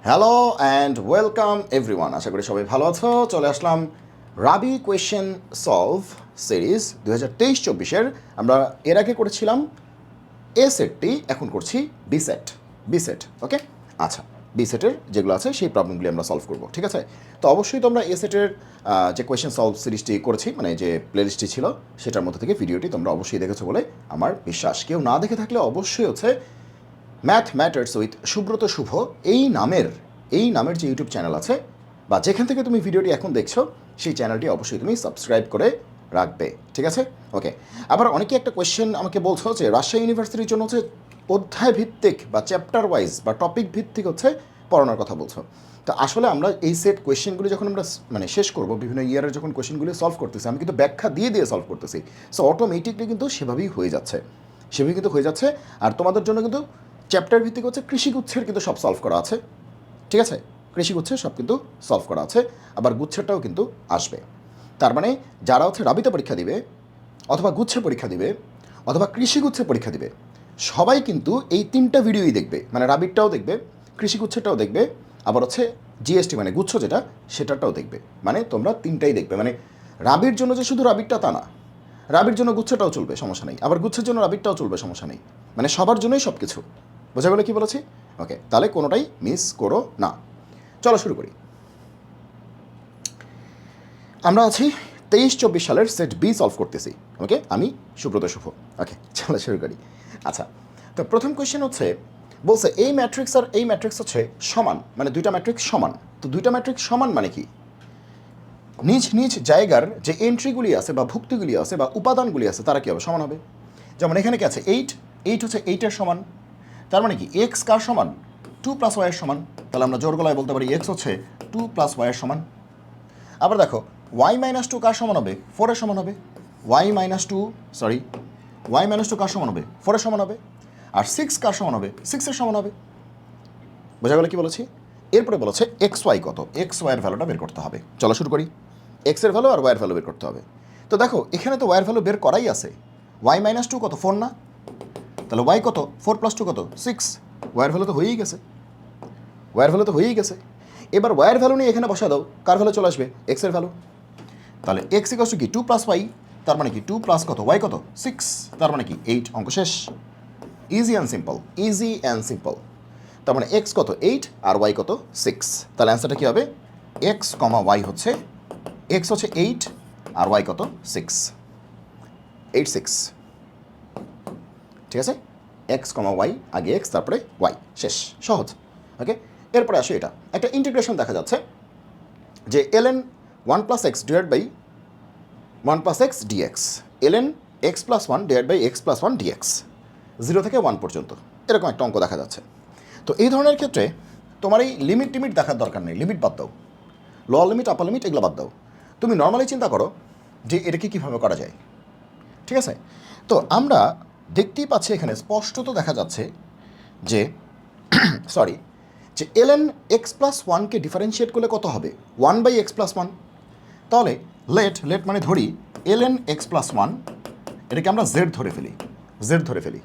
Hello and welcome everyone. আশা করি সবাই ভালো আছো। চলে আসলাম রাবি কোয়েশ্চেন সলভ সিরিজ 2023-24-এর। আমরা এর আগে করেছিলাম এ সেটটি, এখন করছি বি সেট। ওকে, আচ্ছা, বি সেটের যেগুলো আছে সেই প্রবলেমগুলি আমরা সলভ করবো, ঠিক আছে? তো অবশ্যই তোমরা এ সেটের যে কোয়েশ্চেন সলভ সিরিজটি করেছি, মানে যে প্লেলিস্টটি ছিল সেটার মধ্যে থেকে ভিডিওটি তোমরা অবশ্যই দেখেছো বলে আমার বিশ্বাস। কেউ না দেখে থাকলে অবশ্যই হচ্ছে ম্যাথ ম্যাটার্স উইথ সুব্রত শুভ এই নামের যে ইউটিউব চ্যানেল আছে, বা যেখান থেকে তুমি ভিডিওটি এখন দেখছো সেই চ্যানেলটি অবশ্যই তুমি সাবস্ক্রাইব করে রাখবে, ঠিক আছে? ওকে, আবার অনেকে একটা কোয়েশ্চেন আমাকে বলছো যে রাজশাহী ইউনিভার্সিটির জন্য হচ্ছে অধ্যায় ভিত্তিক বা চ্যাপ্টার ওয়াইজ বা টপিক ভিত্তিক হচ্ছে পড়ানোর কথা বলছো। তো আসলে আমরা এই সেট কোয়েশ্চেনগুলি যখন আমরা মানে শেষ করবো, বিভিন্ন ইয়ারের যখন কোয়েশ্চেনগুলি সলভ করতেছি, আমি কিন্তু ব্যাখ্যা দিয়ে সলভ করতেছি। সো অটোমেটিকলি কিন্তু সেভাবেই হয়ে যাচ্ছে। আর তোমাদের জন্য কিন্তু চ্যাপ্টার ভিত্তিক হচ্ছে কৃষিগুচ্ছের কিন্তু সব সলভ করা আছে, ঠিক আছে? কৃষিগুচ্ছের সব কিন্তু সলভ করা আছে, আবার গুচ্ছেরটাও কিন্তু আসবে। তার মানে যারা হচ্ছে রাবিতে পরীক্ষা দিবে, অথবা গুচ্ছে পরীক্ষা দিবে, অথবা কৃষিগুচ্ছে পরীক্ষা দিবে, সবাই কিন্তু এই তিনটা ভিডিওই দেখবে, মানে রাবিরটাও দেখবে, কৃষিগুচ্ছেরটাও দেখবে, আবার হচ্ছে জিএসটি মানে গুচ্ছ যেটা সেটাটাও দেখবে। মানে তোমরা তিনটাই দেখবে। মানে রাবির জন্য যে শুধু রাবিরটা তা না, রাবির জন্য গুচ্ছটাও চলবে, সমস্যা নেই, আবার গুচ্ছের জন্য রাবিরটাও চলবে, সমস্যা নেই। মানে সবার জন্যই সব কিছু। বোঝা গেল কি বলেছি? ওকে, তাহলে কোনোটাই মিস করো না। চলো শুরু করি। আমরা আছি 23-24 সালের সেট বি সলভ করতেছি। ওকে, আমি সুব্রত শুভ। ওকে, চলো শুরু করি। আচ্ছা, তো প্রথম কোয়েশ্চেন হচ্ছে, বলছে এই ম্যাট্রিক্স আর এই ম্যাট্রিক্স হচ্ছে সমান, মানে দুইটা ম্যাট্রিক্স সমান। তো দুইটা ম্যাট্রিক্স সমান মানে কি? নিজ নিজ জায়গার যে এন্ট্রিগুলি আছে বা ভুক্তিগুলি আছে বা উপাদানগুলি আছে তারা কী হবে? সমান হবে। যেমন এখানে কি আছে? এইট হচ্ছে 8-এর সমান। তার মানে কি এক্স কার সমান? 2+y-এর সমান। তাহলে আমরা জোর গলায় বলতে পারি এক্স হচ্ছে 2+y-এর সমান। আবার দেখো y-2 কার সমান হবে? 4-এর সমান হবে। y-2 কার সমান হবে? 4-এর সমান হবে। আর 6 কার সমান হবে? 6-এর সমান হবে। বোঝা গেল কি বলেছি? এরপরে বলেছে এক্স ওয়াই কত, এক্স ওয়াইয়ের ভ্যালুটা বের করতে হবে। চলো শুরু করি। এক্সের ভ্যালু আর ওয়াইয়ের ভ্যালু বের করতে হবে। তো দেখো এখানে তো ওয়াইয়ের ভ্যালু বের করাই আছে। y-2 কত? 4 না? তাহলে ওয়াই কত? 4+2 কত? 6। ওয়াইয়ের ভ্যালু তো হয়েই গেছে। এবার ওয়াইয়ের ভ্যালু নিয়ে এখানে বসা দাও, কার ভ্যালু চলে আসবে? এক্সের ভ্যালু। তাহলে এক্স ইকস কি 2+y, তার মানে কি 2 প্লাস কত? ওয়াই কত? 6, তার মানে কি 8। অঙ্ক শেষ। Easy and simple. তার মানে এক্স কত? 8 আর ওয়াই কত? 6। তাহলে অ্যান্সারটা কী হবে? এক্স কমা ওয়াই হচ্ছে, এক্স হচ্ছে 8 আর ওয়াই কত? 6। 8 6, ঠিক আছে? এক্স কমা ওয়াই, আগে এক্স তারপরে ওয়াই, শেষ। সহজ। ওকে, এরপরে আসে এটা একটা ইন্টিগ্রেশন দেখা যাচ্ছে যে ln 1+x divide by 1+x dx, ln x+1 divide by x+1 dx, 0 থেকে 1 পর্যন্ত এরকম একটা অঙ্ক দেখা যাচ্ছে। তো এই ধরনের ক্ষেত্রে তোমার এই লিমিট দেখার দরকার নেই, লিমিট বাদ দাও, লোয়ার লিমিট আপার লিমিট এগুলো বাদ দাও। তুমি নর্মালি চিন্তা করো যে এটাকে কীভাবে করা যায়, ঠিক আছে? তো আমরা দেখতেই পাচ্ছি এখানে স্পষ্টত দেখা যাচ্ছে যে যে ln x+1কে ডিফারেন্সিয়েট করলে কত হবে? 1/x+1। তাহলে লেট মানে ধরি ln x+1, এটাকে আমরা জেড ধরে ফেলি,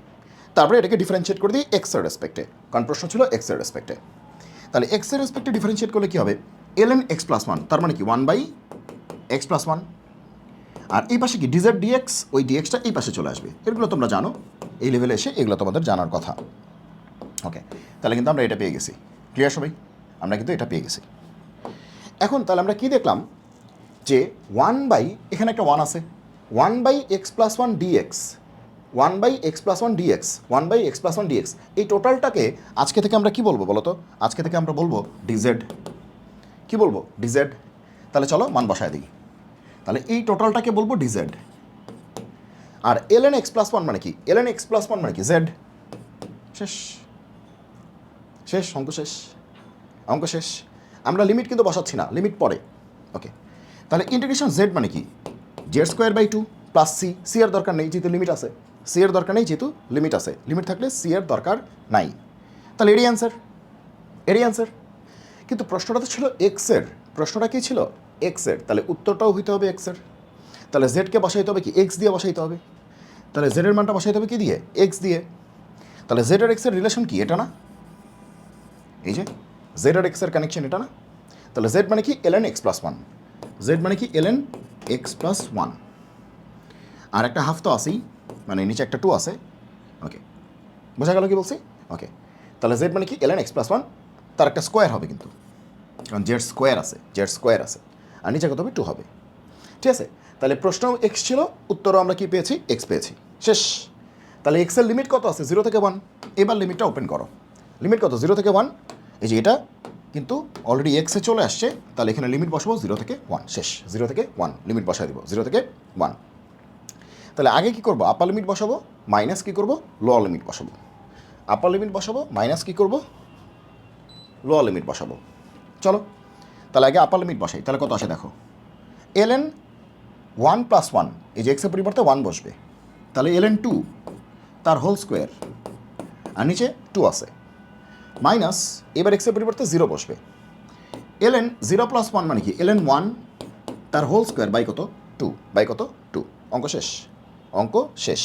তারপরে এটাকে ডিফারেন্সিয়েট করে দিই এক্সের রেসপেক্টে, কারণ প্রশ্ন ছিল এক্সের রেসপেক্টে। তাহলে এক্সের রেসপেক্টে ডিফারেন্সিয়েট করলে কী হবে? ln x+1, তার মানে কি 1/x+1। আর এই পাশে কি ডিজেড ডিএক্স, ওই ডিএক্সটা এই পাশে চলে আসবে। এগুলো তোমরা জানো, এই লেভেলে এসে এগুলো তোমাদের জানার কথা। ওকে, তাহলে কিন্তু আমরা এটা পেয়ে গেছি। ক্লিয়ার সবাই? আমরা কিন্তু এটা পেয়ে গেছি। এখন তাহলে আমরা কি দেখলাম যে এখানে একটা 1 আছে, 1/x+1 dx, 1/x+1 dx, এই টোটালটাকে আজকে থেকে আমরা কি বলবো বলো তো? আজকে থেকে আমরা বলবো ডিজেড। কি বলবো? ডিজেড। তাহলে চলো মান বসায় দিই। তাহলে এই টোটালটাকে বলবো ডিজেড। আর ln x+1 মানে কি? ln x+1 মানে কি? জেড। শেষ, অঙ্ক শেষ। আমরা লিমিট কিন্তু বসাচ্ছি না, লিমিট পরে। ওকে, তাহলে ইন্টিগ্রেশন জেড মানে কি? z²/2 প্লাস সি এর দরকার নেই যেহেতু লিমিট আছে, লিমিট আছে, লিমিট থাকলে সি এর দরকার নাই। তাহলে এরই অ্যান্সার। কিন্তু প্রশ্নটা তো ছিল এক্সের, প্রশ্নটা কি ছিল? এক্সের। তাহলে উত্তরটাও হইতে হবে এক্সের। তাহলে জেডকে বসাইতে হবে কি? এক্স দিয়ে বসাইতে হবে। তাহলে জেডের মানটা বসাইতে হবে কি দিয়ে? এক্স দিয়ে। তাহলে জেড আর এক্সের রিলেশন কি? এটা না, এই যে জেড আর এক্সের কানেকশন এটা না, তাহলে জেড মানে কি ln x plus one, Z মানে কি ln x প্লাস ওয়ান, আর একটা হাফ তো আছেই, মানে নিচে একটা টু আছে। ওকে, বোঝা গেল কি বলছি? ওকে, তাহলে জেড মানে কি ln x প্লাস ওয়ান, তার একটা স্কোয়ার হবে কিন্তু, কারণ জেড স্কোয়ার আছে, আর নিচে কত হবে? টু হবে। ঠিক আছে, তাহলে প্রশ্ন এক্স ছিল, উত্তরও আমরা কি পেয়েছি? এক্স পেয়েছি। শেষ। তাহলে এক্সের লিমিট কত আছে? 0 থেকে 1। এবার লিমিটটা ওপেন করো। লিমিট কত? 0 থেকে 1। এই যে এটা কিন্তু অলরেডি এক্সে চলে আসছে, তাহলে এখানে লিমিট বসাবো 0 থেকে 1। শেষ। 0 থেকে 1 লিমিট বসাই দিব, 0 থেকে 1। তাহলে আগে কি করব? আপার লিমিট বসাবো, মাইনাস কি করব? লোয়ার লিমিট বসাবো। আপার লিমিট বসাবো, মাইনাস কি করব? লোয়ার লিমিট বসাবো। চলো তাহলে আগে আপার লিমিট বসাই, তাহলে কত আসে দেখো, ln 1 প্লাস 1, এই যে এক্সের পরিবর্তে 1 বসবে, তাহলে ln 2 তার হোল স্কোয়ার, আর নিচে 2 আছে, মাইনাস এবার এক্সের পরিবর্তে 0 বসবে, ln 0 প্লাস 1 মানে কি? ln 1 তার হোল স্কোয়ার বাই কত? 2 বাই কত? 2। অঙ্ক শেষ, অঙ্ক শেষ।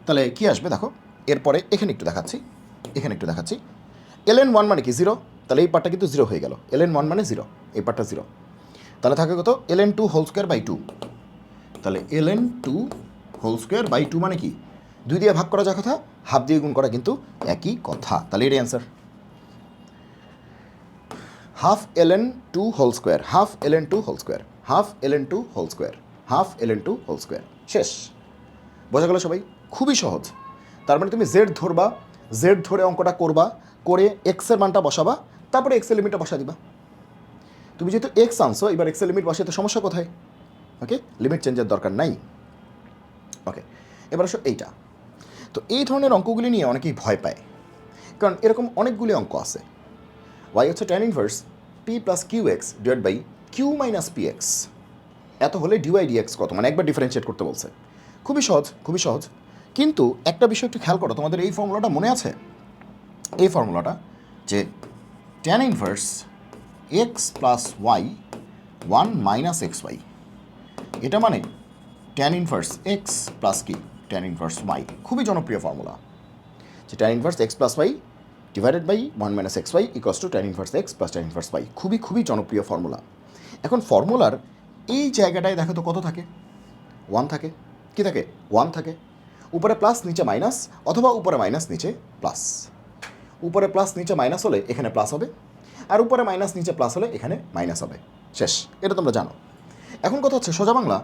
তাহলে কি আসবে দেখো, এরপরে এখানে একটু দেখাচ্ছি, ln 1 মানে কি? 0, তাহলে এই পার্টটা কিন্তু 0 হয়ে গেল, ln 1 মানে 0, এই পার্টটা 0, তাহলে থাকে কত? ln 2 হোল স্কোয়ার বাই 2, তাহলে ln 2 হোল স্কোয়ার বাই 2 মানে কি? 2 দিয়ে ভাগ করা যা কথা, হাফ দিয়ে গুণ করা কিন্তু একই কথা, তাহলে এটাই answer. Half ln 2 whole square, half ln 2 whole square, half ln 2 whole square, half ln 2 whole square. শেষ। বোঝা গেল সবাই? খুবই সহজ। তার মানে তুমি জেড ধরবা, জেড ধরে অঙ্কটা করবা, করে এক্সের মানটা বসাবা, তারপরে এক্সের লিমিটটা বসা দিবা। তুমি যেহেতু এক্স আনছো, এবার এক্সের লিমিট বসাতে সমস্যা কোথায়? ওকে, লিমিট চেঞ্জের দরকার নাই। ওকে, এবার আসো এইটা। তো এই ধরনের অঙ্কগুলি নিয়ে অনেকেই ভয় পায়, কারণ এরকম অনেকগুলি অঙ্ক আছে। ওয়াই হচ্ছে tan inverse p plus q x divide by q minus p x, এত হলে ডিওয়াই ডিএক্স কত, মানে একবার ডিফারেন্সিয়েট করতে বলছে। খুবই সহজ, খুবই সহজ। কিন্তু একটা বিষয় একটু খেয়াল করো, তোমাদের এই ফর্মুলাটা মনে আছে? এই ফর্মুলাটা যে tan inverse x plus y 1 minus x y, এটা মানে tan ইনভার্স এক্স প্লাস কি? tan inverse y. খুবই জনপ্রিয় ফর্মুলা, যে tan inverse x plus y divided by 1 minus x y equals to tan inverse x plus tan inverse y. খুবই খুবই জনপ্রিয় formula. এখন ফর্মুলার এই জায়গাটায় দেখো তো কত থাকে? 1 থাকে। কি থাকে? 1 থাকে। উপরে প্লাস নিচে মাইনাস, অথবা উপরে মাইনাস নিচে প্লাস। উপরে প্লাস নিচে মাইনাস হলে এখানে প্লাস হবে, আর উপরে মাইনাস নিচে প্লাস হলে এখানে মাইনাস হবে। শেষ। এটা তোমরা জানো। এখন কথা হচ্ছে সোজা বাংলা,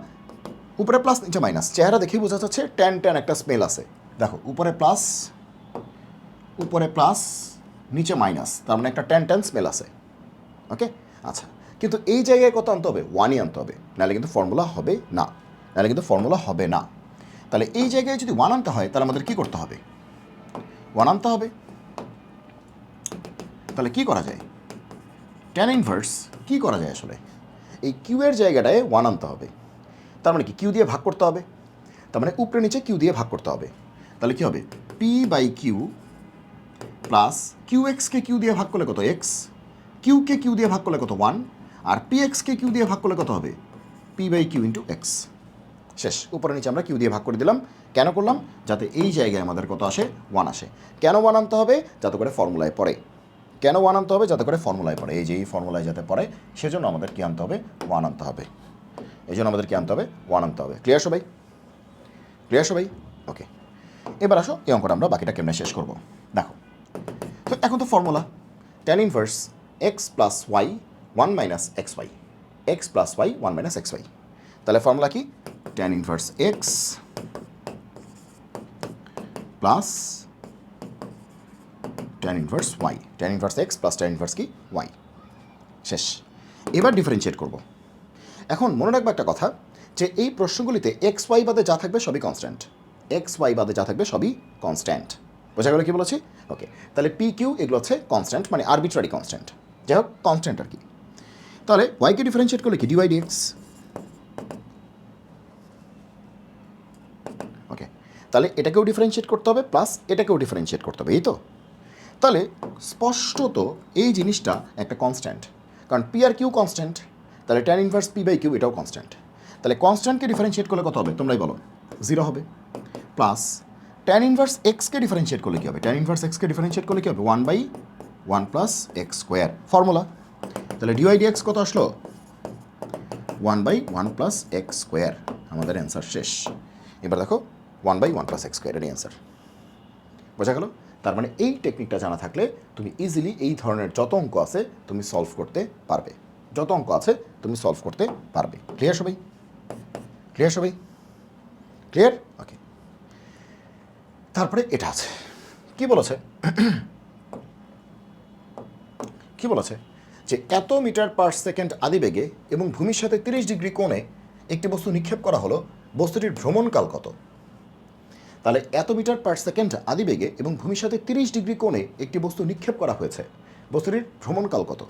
উপরে প্লাস নিচে মাইনাস, চেহারা দেখেই বোঝা যাচ্ছে ট্যান ট্যান একটা স্মেল আছে। দেখো উপরে প্লাস নিচে মাইনাস, তার মানে একটা ট্যান ট্যান স্মেল আছে। ওকে, আচ্ছা, কিন্তু এই জায়গায় কত আনতে হবে? 1ই আনতে হবে, নাহলে কিন্তু ফর্মুলা হবে না। তাহলে এই জায়গায় যদি 1 আনতে হয়, তাহলে আমাদের কী করতে হবে? 1 আনতে হবে। তাহলে কি করা যায়? ট্যান ইনভার্স কী করা যায় আসলে? এই কিউ এর জায়গাটায় 1 আনতে হবে, তার মানে কি? কিউ দিয়ে ভাগ করতে হবে, তার মানে উপরে নিচে কিউ দিয়ে ভাগ করতে হবে। তাহলে কী হবে? P by q plus q এক্সকে কিউ দিয়ে ভাগ করলে কত? এক্স। কিউকে কিউ দিয়ে ভাগ করলে কত? 1। আর পি এক্সকে কিউ দিয়ে ভাগ করলে কত হবে? P by q into x. শেষ। উপরে নিচে আমরা কিউ দিয়ে ভাগ করে দিলাম। কেন করলাম? যাতে এই জায়গায় আমাদের কত আসে? 1 আসে। কেন 1 আনতে হবে? যাতে করে ফর্মুলায় পড়ে। কেন 1 আনতে হবে? যাতে করে ফর্মুলায় পড়ে। এই যে এই ফর্মুলায় যাতে পড়ে, সেজন্য আমাদের কী আনতে হবে? 1 আনতে হবে। এই জন্য আমাদের কী আনতে হবে? 1 আনতে হবে। ক্লিয়ার সবাই? ক্লিয়ার সবাই? ওকে, এবার আসো এই অঙ্কটা আমরা বাকিটা কেমনে শেষ করবো দেখো। তো এখন তো formula tan inverse x plus y 1 minus x y, x plus y 1 minus x y. তাহলে ফর্মুলা কি? Tan inverse x plus tan inverse y, tan inverse x plus tan inverse কি? ওয়াই। শেষ। এবার ডিফারেন্সিয়েট করব। এখন মনে রাখবো একটা কথা, যে এই প্রশ্নগুলিতে এক্স ওয়াই বাদে যা থাকবে সবই কনস্ট্যান্ট। এক্স ওয়াই বাদে যা থাকবে সবই কনস্ট্যান্ট। বোঝা গেল কি বলেছি? ওকে, তাহলে পি কিউ এগুলো হচ্ছে কনস্ট্যান্ট, মানে আরবিট্রারি কনস্ট্যান্ট। যাই হোক, কনস্ট্যান্ট আর কি। তাহলে ওয়াইকে ডিফারেন্সিয়েট করলে কি? Dy dx. ওকে, তাহলে এটাকেও ডিফারেন্সিয়েট করতে হবে, প্লাস এটাকেও ডিফারেন্সিয়েট করতে হবে, এই তো। তাহলে স্পষ্টত এই জিনিসটা একটা কনস্ট্যান্ট, কারণ পি আর কিউ কনস্ট্যান্ট, তাহলে tan inverse p by q এটাও কনস্ট্যান্ট। তাহলে কনস্ট্যান্টকে ডিফারেন্সিয়েট করলে কত হবে? তোমরাই বলো। 0 হবে। প্লাস ট্যান ইনভার্স এক্সকে ডিফারেন্সিয়েট করলে কী হবে? ট্যান ইনভার্স এক্সকে ডিফারেন্সিয়েট করলে কী হবে? 1 by one plus x square formula. তাহলে ডিওয়াই ডিএক্স কত আসলো? 1/1 প্লাস এক্স স্কোয়ার। আমাদের অ্যান্সার শেষ। এবার দেখো 1/1 প্লাস এক্স স্কোয়ার, এটাই অ্যান্সার। বোঝা গেল? তার মানে এই টেকনিকটা জানা থাকলে তুমি ইজিলি এই ধরনের যত অঙ্ক আছে তুমি সলভ করতে পারবে। যত অঙ্ক আছে তুমি সলভ করতে পারবে। ক্লিয়ার সবাই? ক্লিয়ার সবাই? ক্লিয়ার? ওকে। তারপরে এটা আছে, কি বলেছে? কি বলেছে যে এত মিটার পার সেকেন্ড আদিবেগে এবং ভূমির সাথে 30 ডিগ্রি কোণে একটি বস্তু নিক্ষেপ করা হলো, বস্তুটির ভ্রমণকাল কত? তাহলে এত মিটার পার সেকেন্ড আদিবেগে এবং ভূমির সাথে 30 ডিগ্রি কোণে একটি বস্তু নিক্ষেপ করা হয়েছে, বস্তুটির ভ্রমণকাল কত?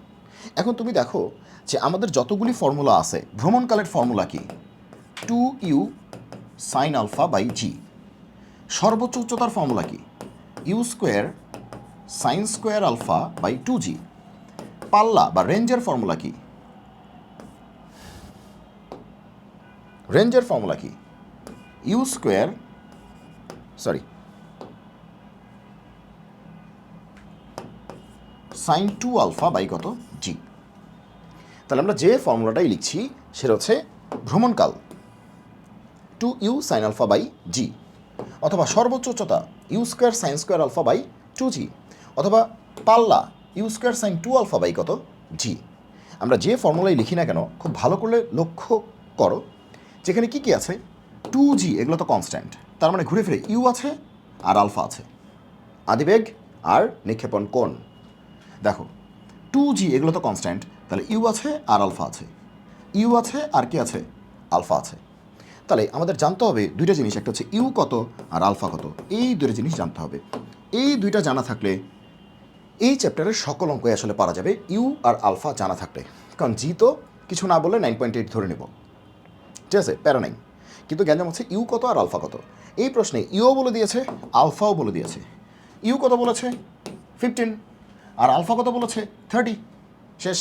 এখন তুমি দেখো যে আমাদের যতগুলি ফর্মুলা আছে, ভ্রমণকালের ফর্মুলা কি? 2u সাইন আলফা বাই জি। সর্বোচ্চ উচ্চতার ফর্মুলা কি? U square sine square alpha by 2g। পাল্লা বা রেঞ্জের ফর্মুলা কি? রেঞ্জের ফর্মুলা কি? U square sine 2 alpha by কত? জি। তাহলে আমরা যে ফর্মুলাটাই লিখছি সেটা হচ্ছে ভ্রমণকাল 2u sine alpha by g, অথবা সর্বোচ্চ উচ্চতা u square sine square alpha by 2g, অথবা পাল্লা u square sine 2 alpha by কত? জি। আমরা যে ফর্মুলাই লিখি না কেন খুব ভালো করে লক্ষ্য করো যেখানে কি কি আছে। 2g এগুলো তো কনস্ট্যান্ট, তার মানে ঘুরে ফিরে ইউ আছে আর আলফা আছে, আদিবেগ আর নিক্ষেপণ কোণ। দেখো 2g এগুলো তো কনস্ট্যান্ট, তাহলে ইউ আছে আর আলফা আছে, ইউ আছে আর কি আছে? আলফা আছে। তাহলে আমাদের জানতে হবে দুইটা জিনিস, একটা হচ্ছে ইউ কত আর আলফা কত, এই দুইটা জিনিস জানতে হবে। এই দুইটা জানা থাকলে এই চ্যাপ্টারের সকল অঙ্কই আসলে পারা যাবে ইউ আর আলফা জানা থাকলে। কারণ জি তো কিছু না বললে 9.8 ধরে নেব, ঠিক আছে, প্যারা নাই। কিন্তু গ্যাঞ্জাম হচ্ছে ইউ কত আর আলফা কত। এই প্রশ্নে ইউও বলে দিয়েছে আলফাও বলে দিয়েছে। ইউ কত বলেছে? 15, আর আলফা কত বলেছে? 30। শেষ।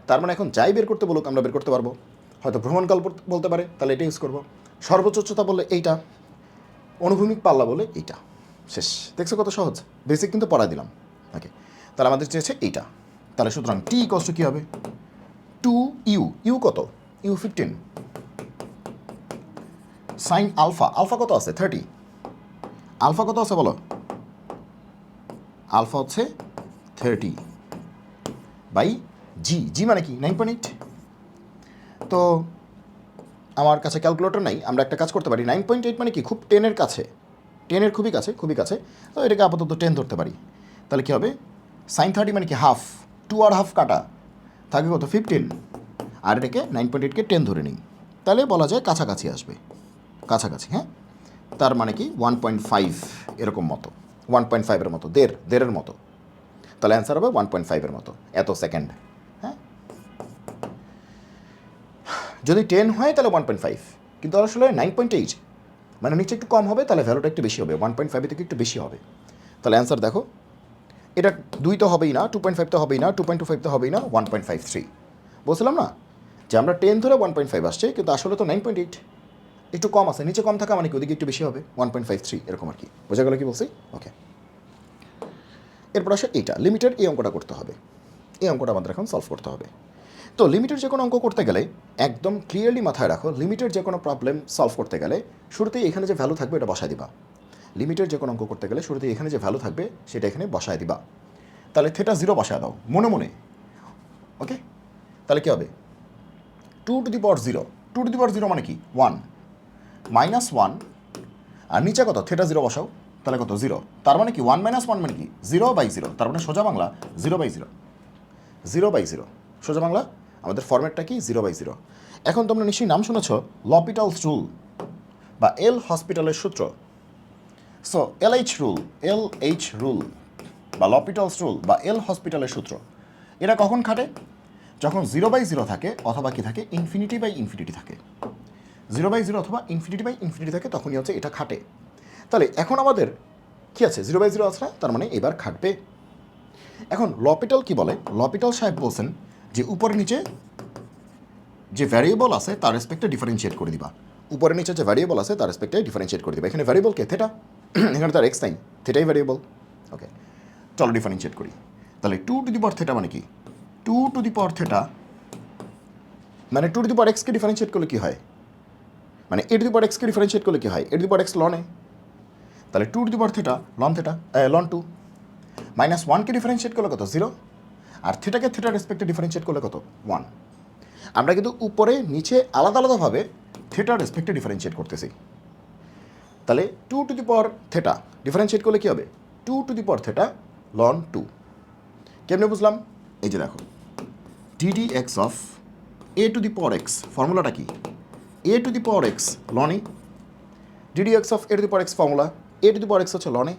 তার মানে এখন যাই বের করতে বলুক আমরা বের করতে পারবো। হয়তো ভ্রমণকাল বলতে পারে, তাহলে এটা ইউজ করবো। সর্বোচ্চ উচ্চতা বললে এইটা, অনুভূমিক পাল্লা বলে এইটা। শেষ। দেখছো কত সহজ? বেসিক কিন্তু পড়াই দিলাম। ওকে, তাহলে আমাদের চেয়েছে এইটা। তাহলে সুতরাং টি কষ্ট কী হবে? 2u। ইউ কত? ইউ 15। সাইন আলফা, আলফা কত আছে? 30। আলফা কত আছে বলো? আলফা হচ্ছে 30 বাই জি। জি মানে কি? 9.8। তো আমার কাছে ক্যালকুলেটর নাই, আমরা একটা কাজ করতে পারি। 9.8 মানে কি? খুব 10-এর কাছে, 10-এর খুবই কাছে, খুবই কাছে। তো এটাকে আপাতত 10 ধরতে পারি। তাহলে কী হবে? সাইন 30 মানে কি? হাফ। 2 আর হাফ কাটা থাকে কত? 15। আর এটাকে 9.8কে 10 ধরে নিই, তাহলে বলা যায় কাছাকাছি আসবে, কাছাকাছি। হ্যাঁ, তার মানে কি 1.5 এরকম মতো, 1.5-এর মতো, দেড়ের মতো। তাহলে অ্যান্সার হবে 1.5-এর মতো এত সেকেন্ড। হ্যাঁ, যদি 10 হয় তাহলে 1.5, কিন্তু আসলে 9.8 মানে নিচে একটু কম হবে, তাহলে ভ্যালুটা একটু বেশি হবে, 1.5 থেকে একটু বেশি হবে। তাহলে অ্যান্সার দেখো, এটা 2 তো হবেই না, 2.5 তো হবেই না, 2.25 তো হবেই না, 1.53। বলছিলাম না যে আমরা 10 ধরে 1.5 আসছে, কিন্তু আসলে তো 9.8, একটু কম আছে, নিচে কম থাকা মানে কি ওদিকে একটু বেশি হবে, 1.53 এরকম আর কি। বোঝা গেল কি বলছি? ওকে, এরপর আসে এইটা, লিমিটের এই অঙ্কটা করতে হবে। এই অঙ্কটা আমাদের এখন সলভ করতে হবে। তো লিমিটের যে কোনো অঙ্ক করতে গেলে একদম ক্লিয়ারলি মাথায় রাখো, লিমিটের যে কোনো প্রবলেম সলভ করতে গেলে শুরুতেই এখানে যে ভ্যালু থাকবে এটা বসায় দিবা। লিমিটের যে কোনো অঙ্ক করতে গেলে শুরুতেই এখানে যে ভ্যালু থাকবে সেটা এখানে বসায় দিবা। তাহলে থেটা 0 বসায় দাও মনে মনে। ওকে, তাহলে কী হবে? 2 to the power 0, 2 to the power 0 মানে কি? 1 মাইনাস 1, আর নিচে কত? থেটা 0 বসাও, তাহলে কত? 0। তার মানে কি 1 - 1 মানে কি? 0/0। তার মানে সোজা বাংলা 0/0, 0/0। সোজা বাংলা আমাদের ফরম্যাটটা কি? 0/0। এখন তোমরা নিশ্চয়ই নাম শুনেছ লপিটালস রুল বা এল হসপিটালের সূত্র। So LH rule, LH rule বা লপিটালস রুল বা এল হসপিটালের সূত্র, এটা কখন খাটে? যখন 0/0 থাকে অথবা কি থাকে? ইনফিনিটি/ইনফিনিটি থাকে। 0/0 অথবা ইনফিনিটি/ইনফিনিটি থাকে, তখনই হচ্ছে এটা খাটে। তাহলে এখন আমাদের কি আছে? 0/0 আছে না, তার মানে এবার খাটবে। এখন লপিটাল কি বলে? লপিটাল সাহেব বলছেন যে উপরে নিচে যে ভ্যারিয়েবল আছে তার রেসপেক্টে ডিফারেন্সিয়েট করে দিবা। উপরে নিচে যে ভ্যারিয়েবল আছে তার রেসপেক্টে ডিফারেন্সিয়েট করে দিবা। এখানে ভ্যারিয়েবল কে? থেটা। এখানে তার এক্স নাই, থেটাই ভ্যারিয়েবল। ওকে, চলো ডিফারেন্সিয়েট করি। তাহলে 2 টু দি পাওয়ার থেটা মানে কি 2 টু দি পাওয়ার থেটা মানে 2 টু দি পাওয়ার এক্সকে ডিফারেন্সিয়েট করলে কী হয় মানে এ টু দি পাওয়ার এক্সকে ডিফারেন্সিয়েট করলে কী হয় a to the power x ln a তাহলে 2 to the power theta ln 2 minus 1কে ডিফারেন্সিয়েট করলে কত 0 আর থেটাকে থেটার রেসপেক্টে ডিফারেন্সিয়েট করলে কত 1 আমরা কিন্তু উপরে নিচে আলাদা আলাদাভাবে থেটার রেসপেক্টে ডিফারেন্সিয়েট করতেছি তাহলে 2 to the power theta differentiate করলে কী হবে 2 to the power theta ln 2 কেমনে বুঝলাম এই যে দেখো d d x of a to the power x ফর্মুলাটা কি a to the power x ln a d d x of a to the power x formula a to the power x হচ্ছে ln a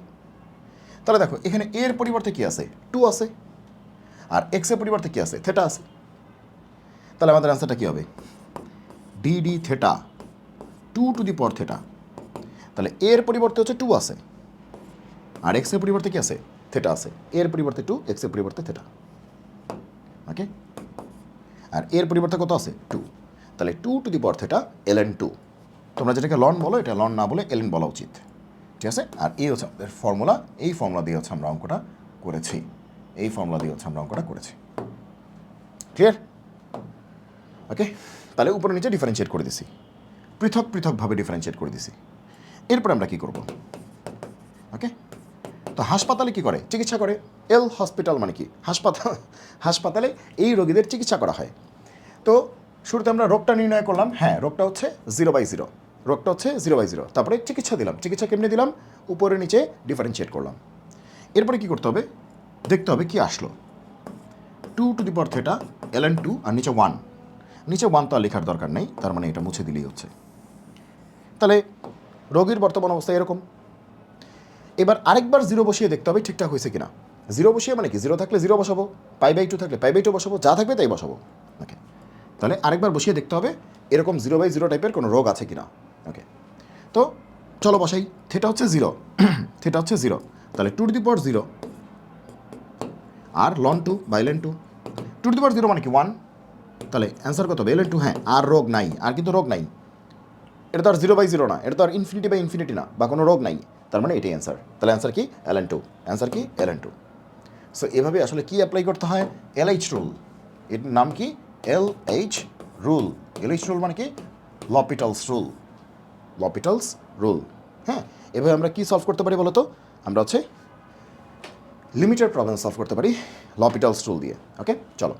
তাহলে দেখো এখানে এর পরিবর্তে কী আছে 2 আছে আর এক্সের পরিবর্তে কী আছে থেটা আছে তাহলে আমাদের অ্যান্সারটা কী হবে DD theta 2 to the power theta তাহলে এর পরিবর্তে হচ্ছে 2 আছে আর এক্সের পরিবর্তে কী আছে থেটা আছে এর পরিবর্তে 2 এক্সের পরিবর্তে থেটা ওকে আর এর পরিবর্তে কত আছে 2 তাহলে 2 to the power theta ln 2 তোমরা যেটাকে লন বলো এটা লন না বলে ln বলা উচিত ঠিক আছে আর এই হচ্ছে আমাদের ফর্মুলা এই ফর্মুলা দিয়ে হচ্ছে আমরা অঙ্কটা করেছি ক্লিয়ার ওকে তাহলে উপরে নিচে ডিফারেন্সিয়েট করে দিছি পৃথকভাবে ডিফারেন্সিয়েট করে দিছি এরপর আমরা কী করব ওকে তো হাসপাতালে কী করে চিকিৎসা করে হসপিটাল মানে কি হাসপাতালে এই রোগীদের চিকিৎসা করা হয় তো শুরুতে আমরা রোগটা নির্ণয় করলাম হ্যাঁ রোগটা হচ্ছে 0/0 তারপরে চিকিৎসা দিলাম চিকিৎসা কেমনে দিলাম উপরে নিচে ডিফারেন্সিয়েট করলাম এরপরে কী করতে হবে দেখতে হবে কি আসলো 2 to the power theta ln 2 আর নিচে 1 তো আর লেখার দরকার নেই তার মানে এটা মুছে দিলেই হচ্ছে তাহলে রোগীর বর্তমান অবস্থা এরকম এবার আরেকবার 0 বসিয়ে দেখতে হবে ঠিকঠাক হয়েছে কিনা 0 বসিয়ে মানে কি 0 থাকলে 0 বসাবো π/2 থাকলে π/2 বসাবো যা থাকবে তাই বসাবো ওকে তাহলে আরেকবার বসিয়ে দেখতে হবে এরকম 0/0 টাইপের কোনো রোগ আছে কিনা ওকে তো চলো বসাই থেটা হচ্ছে 0 তাহলে 2 টু দি পাওয়ার 0 আর ln 2/ln 2 2 to the power 0 মানে কি 1 তাহলে অ্যান্সার কত হবে ln 2 হ্যাঁ আর রোগ নাই আর কিন্তু রোগ নাই এটা তো আর 0/0 না এটা তো আর ইনফিনিটি না বা কোনো রোগ নাই তার মানে এটাই অ্যান্সার তাহলে অ্যান্সার কি ln 2 সো এভাবে আসলে কি অ্যাপ্লাই করতে হয় LH রুল এর নাম কি LH রুল মানে কি লপিটালস রুল হ্যাঁ এভাবে আমরা কি সলভ করতে পারি বলো তো আমরা হচ্ছে লিমিটেড প্রবলেম সলভ করতে পারি লপিটালস রুল দিয়ে ওকে চলো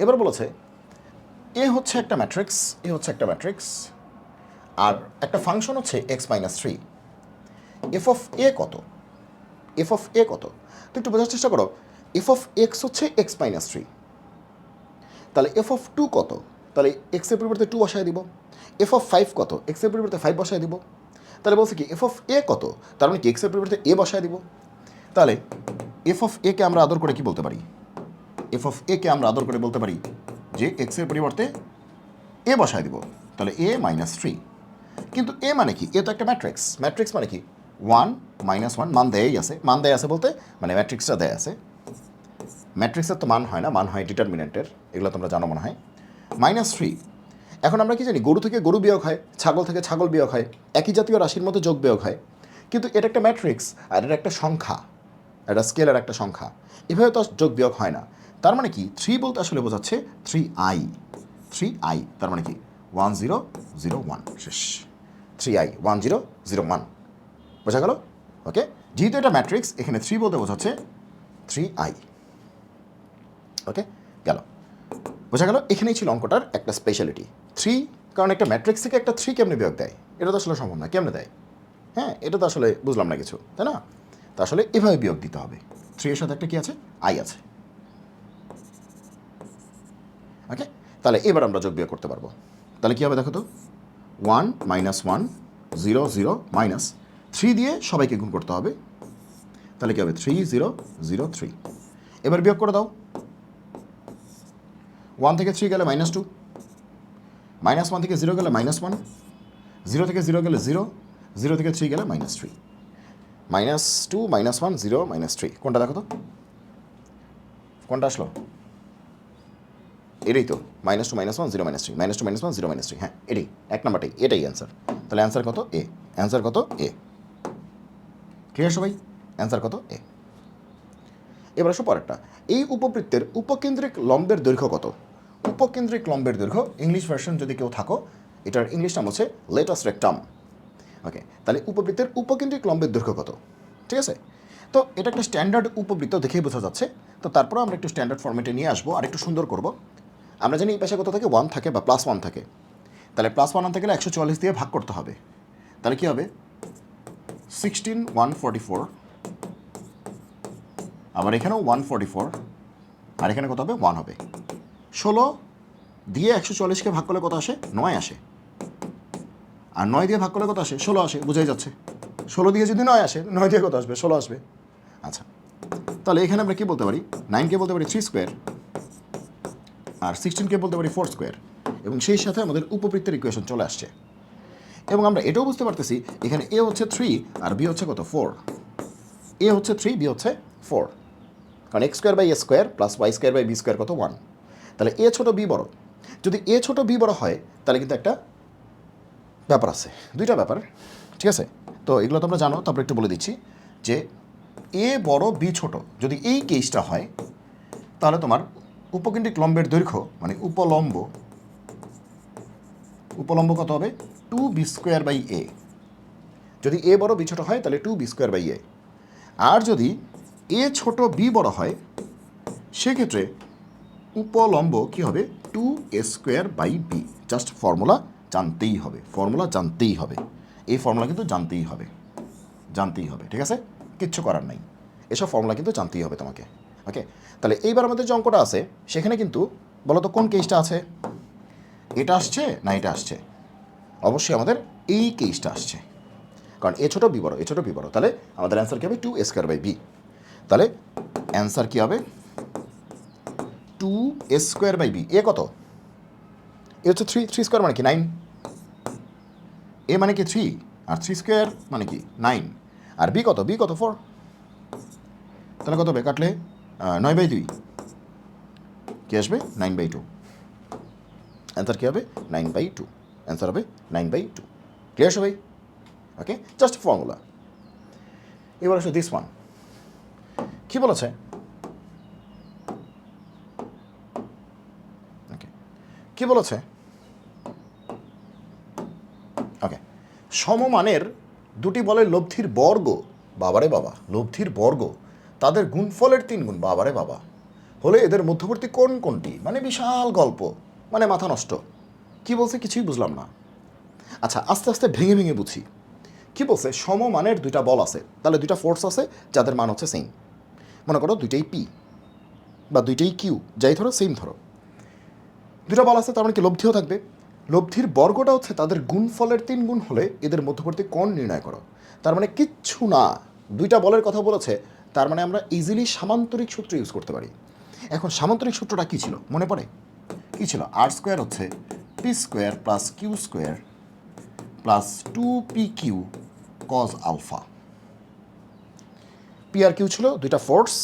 এবার বলেছে এ হচ্ছে একটা ম্যাট্রিক্স আর একটা ফাংশন হচ্ছে x-3 এফ অফ এ কত তো একটু বোঝার চেষ্টা করো এফ অফ এক্স হচ্ছে x-3 তাহলে এফ অফ 2 কত তাহলে এক্সের পরিবর্তে 2 বসায় দিব এফ অফ 5 কত এক্সের পরিবর্তে 5 বসায় দিব তাহলে বলছে কি এফ অফ এ কত তার মানে কি এক্সের পরিবর্তে এ বসায় দিব তাহলে এফ অফ এ কে আমরা আদর করে কি বলতে পারি বলতে পারি যে এক্সের পরিবর্তে এ বসায় দিব তাহলে a-3 কিন্তু এ মানে কি এ তো একটা ম্যাট্রিক্স মানে কি 1 -1 মান দেয় আছে বলতে মানে ম্যাট্রিক্সটা দেয় আছে ম্যাট্রিক্সের তো মান হয় না মান হয় ডিটারমিনেন্টের এগুলো তোমরা জানো মনে হয় -3 এখন আমরা কি জানি গরু থেকে গরু বিয়োগ হয় ছাগল থেকে ছাগল বিয়োগ হয় একই জাতীয় রাশির মধ্যে যোগ বিয়োগ হয় কিন্তু এটা একটা ম্যাট্রিক্স আর এটা একটা সংখ্যা একটা স্কেলের একটা সংখ্যা এভাবে তো যোগ বিয়োগ হয় না তার মানে কি 3 বলতে আসলে বোঝাচ্ছে 3i তার মানে কি 1001 শেষ 3i 1001 বোঝা গেল ওকে যেহেতু এটা ম্যাট্রিক্স এখানে 3 বলতে বোঝাচ্ছে 3i ওকে গেল বোঝা গেল এখানেই ছিল অঙ্কটার একটা স্পেশালিটি 3 কারণ একটা ম্যাট্রিক্স থেকে একটা 3 কেমনে বিয়োগ দেয় এটা তো আসলে সম্ভব না কেমনে দেয় হ্যাঁ এটা তো আসলে বুঝলাম না কিছু তাই না তো আসলে এভাবে বিয়োগ দিতে হবে 3 এর সাথে একটা কি আছে i আছে ওকে তাহলে এবার আমরা যোগ বিয়োগ করতে পারবো তাহলে কী হবে দেখো তো 1 -1 0 0 মাইনাস 3 দিয়ে সবাইকে গুণ করতে হবে তাহলে কী হবে 3003 এবার বিয়োগ করে দাও 1 থেকে 3 গেলে -2 -1 থেকে 0 গেলে -1 0 থেকে 0 গেলে 0 0 থেকে 3 গেলে -3 -2 -1 0 -3 কোনটা দেখো তো কোনটা আসলো এটাই তো -2 -1 0 -3 -2 -1 0 -3 হ্যাঁ এটাই এক নাম্বারটাই এটাই অ্যান্সার তাহলে অ্যান্সার কত এ ক্লিয়ার সবাই অ্যান্সার কত এ এবার আসো পরেরটা, এই উপবৃত্তের উপকেন্দ্রিক লম্বের দৈর্ঘ্য কত? উপকেন্দ্রিক লম্বের দৈর্ঘ্য, ইংলিশ ভার্সন যদি কেউ থাকো, এটার ইংলিশ নাম হচ্ছে লেটাস রেক্টাম। ওকে, তাহলে উপবৃত্তের উপকেন্দ্রিক লম্বের দৈর্ঘ্য কত? ঠিক আছে, তো এটা একটা স্ট্যান্ডার্ড উপবৃত্ত দেখেই বোঝা যাচ্ছে। তো তারপরে আমরা একটু স্ট্যান্ডার্ড ফর্মেটে নিয়ে আসবো আর একটু সুন্দর করব। আমরা জানি এই পাশে কত থাকে, 1 থাকে বা +1 থাকে। তাহলে +1 আনতে গেলে 144 দিয়ে ভাগ করতে হবে। তাহলে কী হবে, 16,144, আবার এখানেও 144, আর এখানে কত হবে, 1 হবে। 16 দিয়ে 144কে ভাগ করলে কত আসে, 9 আসে। আর 9 দিয়ে ভাগ করলে কত আসে, 16 আসে, বোঝাই যাচ্ছে। 16 দিয়ে যদি 9 আসে, 9 দিয়ে কত আসবে, 16 আসবে। আচ্ছা, তাহলে এখানে আমরা কী বলতে পারি, 9কে বলতে পারি 3 স্কোয়ার, আর 16কে বলতে পারি 4 স্কোয়ার, এবং সেই সাথে আমাদের উপবৃত্তের ইকুয়েশন চলে আসছে। এবং আমরা এটাও বুঝতে পারতেছি এখানে এ হচ্ছে 3 আর বি হচ্ছে কত, 4। এ হচ্ছে 3, বি হচ্ছে 4, কারণ x square by a square plus y square by b square কত, 1। তাহলে এ ছোটো বি বড়। যদি এ ছোটো বি বড় হয় তাহলে কিন্তু একটা ব্যাপার আছে, দুইটা ব্যাপার, ঠিক আছে। তো এগুলো তোমরা জানো, তারপর একটু বলে দিচ্ছি যে এ বড় বি ছোট, যদি এই কেসটা হয় তাহলে তোমার উপকেন্দ্রিক লম্বের দৈর্ঘ্য মানে উপলম্ব কত হবে, 2b স্কোয়ার বাই এ। যদি এ বড় বি ছোট হয় তাহলে 2b স্কোয়ার বাই এ। আর যদি এ ছোট বি বড় হয় সেক্ষেত্রে উপলম্ব কী হবে, 2a square by b. Just formula জানতেই হবে, ফর্মুলা জানতেই হবে, এই ফর্মুলা কিন্তু জানতেই হবে, জানতেই হবে, ঠিক আছে, কিচ্ছু করার নাই, এসব ফর্মুলা কিন্তু জানতেই হবে তোমাকে। ওকে, তাহলে এইবার আমাদের যে অঙ্কটা আছে সেখানে কিন্তু বলো তো কোন কেসটা আছে, এটা আসছে না এটা আসছে? অবশ্যই আমাদের এই কেসটা আসছে, কারণ এ ছোটো বি বড়, এ ছোটো বি বড়, তাহলে আমাদের অ্যান্সার কী হবে, 2a স্কোয়ার বাই বি। তাহলে অ্যান্সার কী হবে, 2a স্কোয়ার বাই বি। এ কত, এ হচ্ছে 3 স্কোয়ার মানে কি 9, এ মানে কি 3 আর 3 স্কোয়ার মানে কি 9, আর বি কত, বি কত 4। তাহলে কত হবে, কাটলে 9/2 কী আসবে, 9/2। অ্যান্সার কী হবে, 9/2, অ্যান্সার হবে 9/2। ক্লিয়ার সবাই? ওকে, জাস্ট ফর্মুলা। এবার আসো দিস ওয়ান, কী বলেছে, ওকে কী বলেছে, ওকে, সমমানের দুটি বলের লব্ধির বর্গ, বাবারে বাবা, লব্ধির বর্গ তাদের গুণফলের 3 গুণ, বাবারে বাবা, হলে এদের মধ্যবর্তী কোণ কোনটি? মানে বিশাল গল্প, মানে মাথা নষ্ট। কি বলছে কিছুই বুঝলাম না। আচ্ছা, আস্তে আস্তে ভেঙে ভেঙে বুঝি। কি বলছে, সমমানের দুইটা বল আছে, তাহলে দুইটা ফোর্স আছে যাদের মান হচ্ছে সেম। মনে করো দুইটাই পি বা দুইটাই কিউ, যাই ধরো সেম ধরো, দুইটা বল আছে, তার মানে কি লব্ধিও থাকবে। লব্ধির বর্গটা হচ্ছে তাদের গুণফলের 3 গুণ হলে এদের মধ্যবর্তী কোণ নির্ণয় করো। তার মানে কিচ্ছু না, দুইটা বলের কথা বলেছে, তার মানে আমরা ইজিলি সামান্তরিক সূত্র ইউজ করতে পারি। এখন সামান্তরিক সূত্রটা কী ছিল মনে পড়ে, কী ছিল, আর স্কোয়ার হচ্ছে p square plus q square plus 2pq cos alpha. P আর কিউ ছিল দুইটা ফোর্স,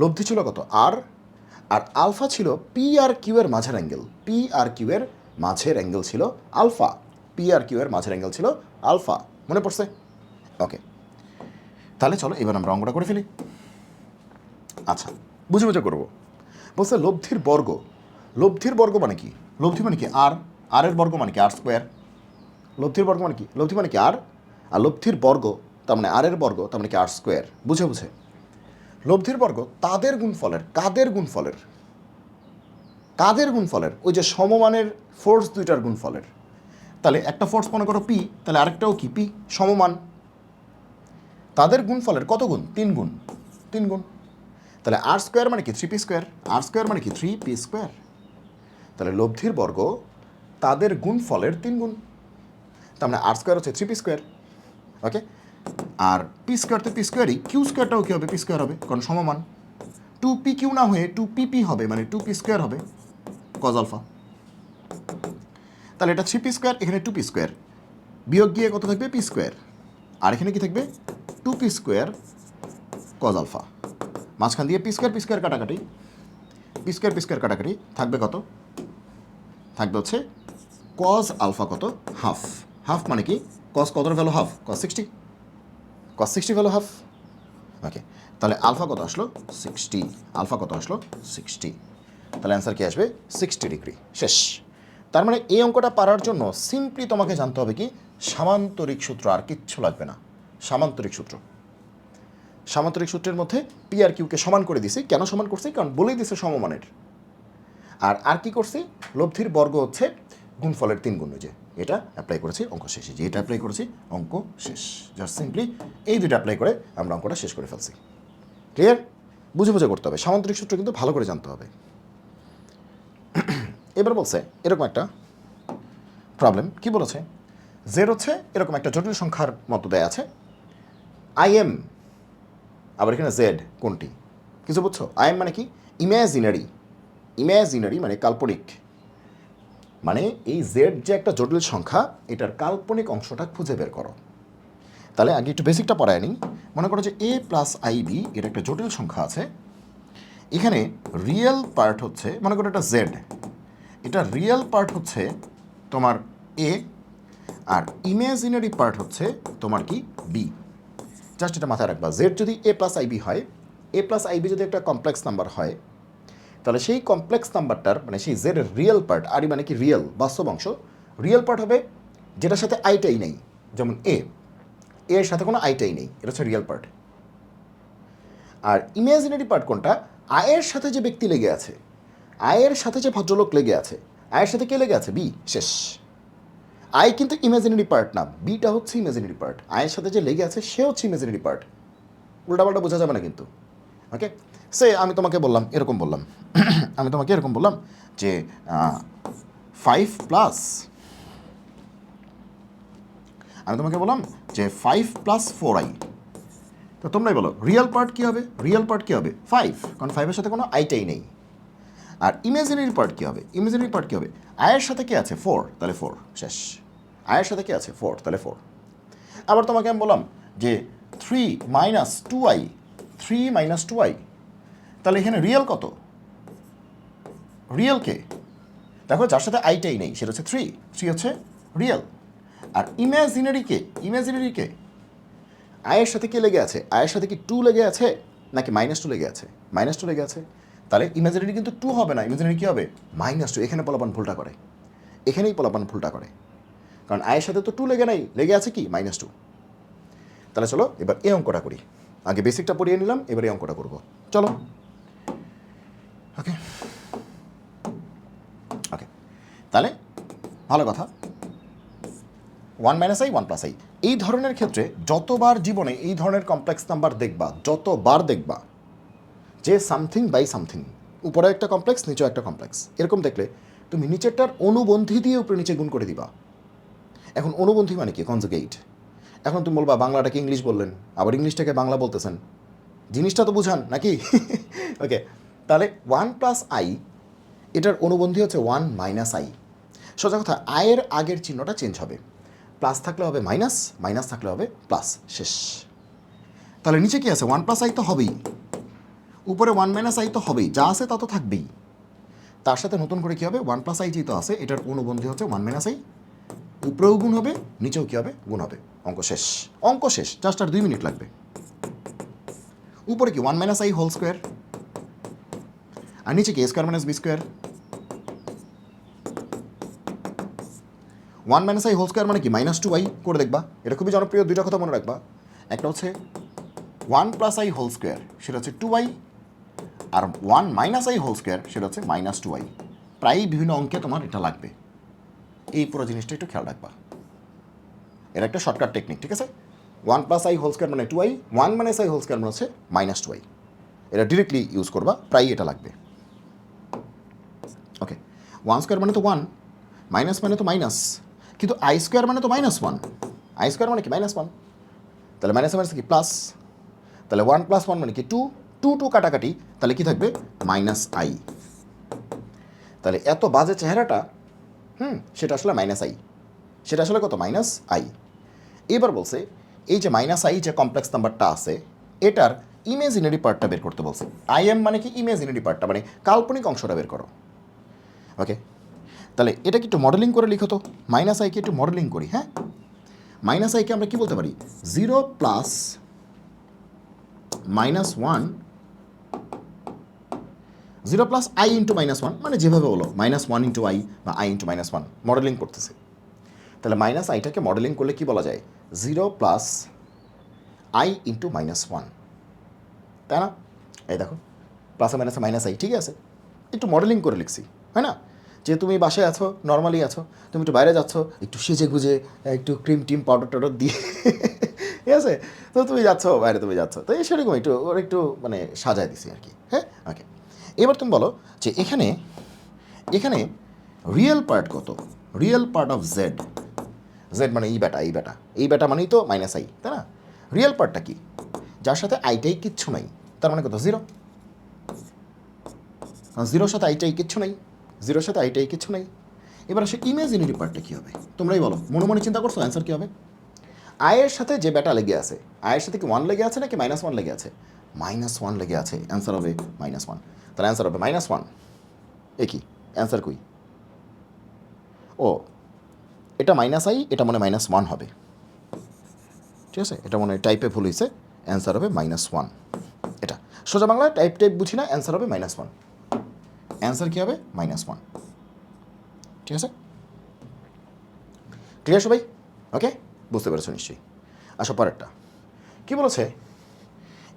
লব্ধি ছিল কত আর, আর আলফা ছিল পি আর কিউ এর মাঝের অ্যাঙ্গেল, পি আর কিউ এর মাঝের অ্যাঙ্গেল ছিল আলফা, পি আর কিউ এর মাঝের অ্যাঙ্গেল ছিল আলফা। মনে পড়ছে? ওকে, তাহলে চলো এবার আমরা অঙ্কটা করে ফেলি। আচ্ছা, বুঝে বুঝে করবো। বলছে লব্ধির বর্গ, লব্ধির বর্গ মানে কি, লব্ধি মানে কি আর, আর এর বর্গ মানে কি আর স্কোয়ার। লব্ধির বর্গ মানে কি, লব্ধি মানে কি আর লব্ধির বর্গ তার মানে আর এর বর্গ তার মানে কি আর স্কোয়ার। বুঝে বুঝে, লব্ধির বর্গ তাদের গুণফলের, কাদের গুণফলের, কাদের গুণফলের, ওই যে সমমানের ফোর্স দুইটার গুণফলের। তাহলে একটা ফোর্স মনে করো পি, তাহলে আরেকটাও কি পি, সমমান। তাদের গুণফলের কত গুণ, 3 গুণ, 3 গুণ। তাহলে আর স্কোয়ার মানে কি 3p স্কোয়ার, আর স্কোয়ার মানে কি 3p স্কোয়ার। তাহলে লব্ধির বর্গ তাদের গুণফলের 3 গুণ, তার মানে আর স্কোয়ার হচ্ছে 3p স্কোয়ার। ওকে, আর পি স্কোয়ার তো পি স্কোয়ারই, কিউ স্কোয়ারটাও কী হবে, পি স্কোয়ার হবে, কারণ সমমান। 2pq না হয়ে 2pp হবে, মানে 2p স্কোয়ার হবে কজ আলফা। তাহলে এটা 3p স্কোয়ার, এখানে 2p স্কোয়ার, বিয়োগ গিয়ে কত থাকবে, পি স্কোয়ার, আর এখানে কি থাকবে 2p স্কোয়ার কজ আলফা। মাঝখান দিয়ে পি স্কোয়ার কাটাকাটি, পি স্কোয়ার কাটাকাটি থাকবে কত, থাকবে হচ্ছে কজ আলফা কত, হাফ। হাফ মানে কি, কজ কতর value half, cos 60, cos 60 value half. Okay, তাহলে আলফা কত আসলো 60, আলফা কত আসলো 60, তাহলে অ্যান্সার কি আসবে 60 ডিগ্রি। শেষ। তার মানে এই অঙ্কটা পারার জন্য সিম্পলি তোমাকে জানতে হবে কি সামান্তরিক সূত্র, আর কিচ্ছু লাগবে না। সামান্তরিক সূত্র, সামান্তরিক সূত্রের মধ্যে পি আর কিউকে সমান করে দিছি। কেন সমান করছি? কারণ বলেই দিছে সমমানের। আর কি করছি? লব্ধির বর্গ হচ্ছে গুণফলের 3 গুণ। যে এটা অ্যাপ্লাই করেছি, অঙ্ক শেষ। যে এটা অ্যাপ্লাই করেছি, অঙ্ক শেষ। জাস্ট সিম্পলি এই দুটো অ্যাপ্লাই করে আমরা অঙ্কটা শেষ করে ফেলছি। ক্লিয়ার? বুঝে বুঝে করতে হবে। সামান্তরিক সূত্র কিন্তু ভালো করে জানতে হবে। এবার বলছে এরকম একটা প্রবলেম, কি বলেছে? জেড হচ্ছে এরকম একটা জটিল সংখ্যার মতো দেয়া আছে, আইএম, আবার এখানে জেড কোনটি কিছু বুঝছো? আইএম মানে কি? ইম্যাজিনারি। ইম্যাজিনারি মানে কাল্পনিক। মানে এই জেড যে একটা জটিল সংখ্যা, এটার কাল্পনিক অংশটা খুঁজে বের করো। তাহলে আগে একটু বেসিকটা পড়ায় নিই। মনে করো যে এ প্লাস আই বি, এটা একটা জটিল সংখ্যা আছে। এখানে রিয়েল পার্ট হচ্ছে, মনে করো এটা জেড, এটা রিয়েল পার্ট হচ্ছে তোমার এ, আর ইমেজিনারি পার্ট হচ্ছে তোমার কি বি। জাস্ট এটা মাথায় রাখবা, জেড যদি এ প্লাস আইবি হয়, এ প্লাস আইবি যদি একটা কমপ্লেক্স নাম্বার হয়, তাহলে সেই কমপ্লেক্স নাম্বারটার মানে সেই জেড এর রিয়েল পার্ট, আর মানে কি রিয়েল বাস্তব অংশ, রিয়েল পার্ট হবে যেটার সাথে আইটাই নেই। যেমন এর সাথে কোনো আইটাই নেই, এটা হচ্ছে রিয়েল পার্ট। আর ইমেজিনারি পার্ট কোনটা? আয়ের সাথে যে ব্যক্তি লেগে আছে, আয়ের সাথে যে ভদ্রলোক লেগে আছে, আয়ের সাথে কে লেগে আছে? বি। শেষ। আই কিন্তু ইমাজিনারি পার্ট না, বিটা হচ্ছে ইমাজিনারি পার্ট। আয়ের সাথে যে লেগে আছে সে হচ্ছে ইমাজিনারি পার্ট। উল্টাপাল্টা বোঝা যাবে না কিন্তু। ওকে, সে আমি তোমাকে বললাম, এরকম বললাম আমি তোমাকে এরকম বললাম যে 5 প্লাস, আমি তোমাকে বললাম যে 5 প্লাস 4i, তো তোমরাই বলো রিয়েল পার্ট কী হবে? রিয়েল পার্ট কী হবে? 5, কারণ 5-এর সাথে কোনো আইটাই নেই। আর ইমেজিনারি পার্ট কী হবে? ইমেজিনারি পার্ট কী হবে? আয়ের সাথে কি আছে? 4, তাহলে 4। শেষ। আয়ের সাথে কি আছে? 4, তাহলে 4। আবার তোমাকে আমি বললাম যে 3 মাইনাস 2i, 3 মাইনাস 2i, তাহলে এখানে রিয়েল কত? রিয়েল কে? দেখো যার সাথে আইটাই নেই সেটা হচ্ছে 3 হচ্ছে রিয়েল। আর ইমেজিনারি কে? ইমেজিনারি কে? আয়ের সাথে কে লেগে আছে? আয়ের সাথে কি 2 লেগে আছে নাকি -2 লেগে আছে? -2 লেগে আছে। তাহলে ইমেজিনারি কিন্তু 2 হবে না, ইমেজিনারি কী হবে? -2। এখানে পোলাপান ভুলটা করে, এখানেই পোলাপান ভুলটা করে, কারণ আয়ের সাথে তো 2 লেগে নাই, লেগে আছে কি? -2। তাহলে চলো এবার এই অঙ্কটা করি। আগে বেসিকটা পড়িয়ে নিলাম, এবার এই অঙ্কটা করবো। চলো। ওকে ওকে, তাহলে ভালো কথা, 1 - i 1 + i, এই ধরনের ক্ষেত্রে যতবার জীবনে এই ধরনের কমপ্লেক্স নাম্বার দেখবা, যতবার দেখবা যে সামথিং বাই সামথিং, উপরে একটা কমপ্লেক্স নিচেও একটা কমপ্লেক্স, এরকম দেখলে তুমি নিচেরটার অনুবন্ধী দিয়ে উপরে নিচে গুণ করে দিবা। এখন অনুবন্ধী মানে কি? কনজুগেট। এখন তুমি বলবা বাংলাটাকে ইংলিশ বললেন, আবার ইংলিশটাকে বাংলা বলতেছেন, জিনিসটা তো বুঝান নাকি? ওকে, তাহলে 1 + i, এটার অনুবন্ধী হচ্ছে 1 - i। সোজা কথা, আয়ের আগের চিহ্নটা চেঞ্জ হবে, প্লাস থাকলে হবে মাইনাস, মাইনাস থাকলে হবে প্লাস। শেষ। তাহলে নিচে কি আছে? 1 + i তো হবেই, উপরে 1 - i তো হবেই, যা আছে তা তো থাকবেই। তার সাথে নতুন করে কী হবে? 1 + i যেহেতু আছে, এটার অনুবন্ধী হচ্ছে 1 - i, উপরেও গুণ হবে, নিচেও কী হবে? গুণ হবে। অঙ্ক শেষ। অঙ্ক শেষ, জাস্ট আর 2 মিনিট লাগবে। উপরে কি 1 - i হোল স্কোয়ার, আর নিচে কি a² - b²। 1 - i whole square মানে কি? -2i করে দেখবা, এটা খুবই জনপ্রিয়। দুইটা কথা মনে রাখবা, একটা হচ্ছে 1 + i হোল স্কোয়ার, সেটা হচ্ছে 2i, R 1 - i whole square, সেটা হচ্ছে -2i। প্রায়ই বিভিন্ন অঙ্কে তোমার এটা লাগবে, এই পুরো জিনিসটা একটু খেয়াল রাখবা। এটা একটা শর্টকাট টেকনিক, ঠিক আছে? 1 + i হোল স্কোয়ার মানে 2i, 1 - i হোল স্কোয়ার মানে হচ্ছে -2i। এটা ডিরেক্টলি ইউজ করবা, প্রায়ই এটা লাগবে। ওকে, 1² মানে তো 1, মাইনাস মানে তো মাইনাস, কিন্তু i² মানে তো -1, i² মানে কি? -1, তাহলে মাইনাস মাইনাস কি? প্লাস। তাহলে 1 + 1 মানে কি? 2, 2 কাটাকাটি, তাহলে কি থাকবে? -i। তাহলে এত বাজে চেহারাটা, সেটা আসলে -i, সেটা আসলে কত? -i। এবার বলছে এই যে -i যে কমপ্লেক্স নাম্বারটা আছে, এটার ইমেজিনারি পার্টটা বের করতে বলছে। im মানে কি? ইমেজিনারি পার্টটা মানে কাল্পনিক অংশটা বের করো। ওকে, তাহলে এটা কি একটু মডেলিং করে লিখো তো, -i কে একটু মডেলিং করি। হ্যাঁ, -i কে আমরা কি বলতে পারি? 0 + minus one, zero plus I into minus one, মানে যেভাবে বলো মাইনাস ওয়ান ইন্টু আই বা I into minus one modelling করতেছে। তাহলে মাইনাস আইটাকে মডেলিং করলে কি বলা যায়, zero plus I into minus one, তাই না? এই দেখো প্লাসে মাইনাসে মাইনাস আই, ঠিক আছে, একটু মডেলিং করে লিখছি, হয় না? যে তুমি বাসায় আছো, নর্মালি আছো, তুমি একটু বাইরে যাচ্ছ, একটু সেজে গুজে, একটু ক্রিম টিম পাউডার টাউডার দিয়ে, ঠিক আছে, তো তুমি যাচ্ছ বাইরে, তুমি যাচ্ছ, তো সেরকম একটু ওর একটু মানে সাজায় দিছি আর কি। হ্যাঁ, ওকে। এবার তুমি বলো যে এখানে এখানে রিয়েল পার্ট কত, real part of Z, Z মানে এই বেটা, এই বেটা, এই বেটা মানেই তো মাইনাস আই, তাই না? রিয়েল পার্টটা কি, যার সাথে আইটাই কিচ্ছু নাই, তার মানে কত, জিরো। জিরোর সাথে আইটাই কিচ্ছু নেই, জিরোর সাথে আইটাই কিচ্ছু নেই। এবার আসে ইমেজিনারি পার্টটা কী হবে, তোমরাই বলো, মনে মনে চিন্তা করছো অ্যান্সার কী হবে? আয়ের সাথে যে বেটা লেগে আছে, আয়ের সাথে কি ওয়ান লেগে আছে নাকি মাইনাস ওয়ান লেগে আছে? মাইনাস ওয়ান লেগে আছে, অ্যান্সার হবে মাইনাস ওয়ান। তাহলে অ্যান্সার হবে মাইনাস ওয়ান। এ কি অ্যান্সার কই? ও, এটা মাইনাস আই, এটা মনে মাইনাস ওয়ান হবে, ঠিক আছে, এটা মনে টাইপে ভুল হয়েছে, অ্যান্সার হবে মাইনাস ওয়ান। এটা সোজা বাংলা টাইপ টাইপ বুঝি না, অ্যান্সার হবে মাইনাস ওয়ান। অ্যান্সার কী হবে, মাইনাস ওয়ান, ঠিক আছে? ক্লিয়ার সবাই? ওকে, বুঝতে পেরেছো নিশ্চয়ই। আচ্ছা, পরেরটা কী বলেছে,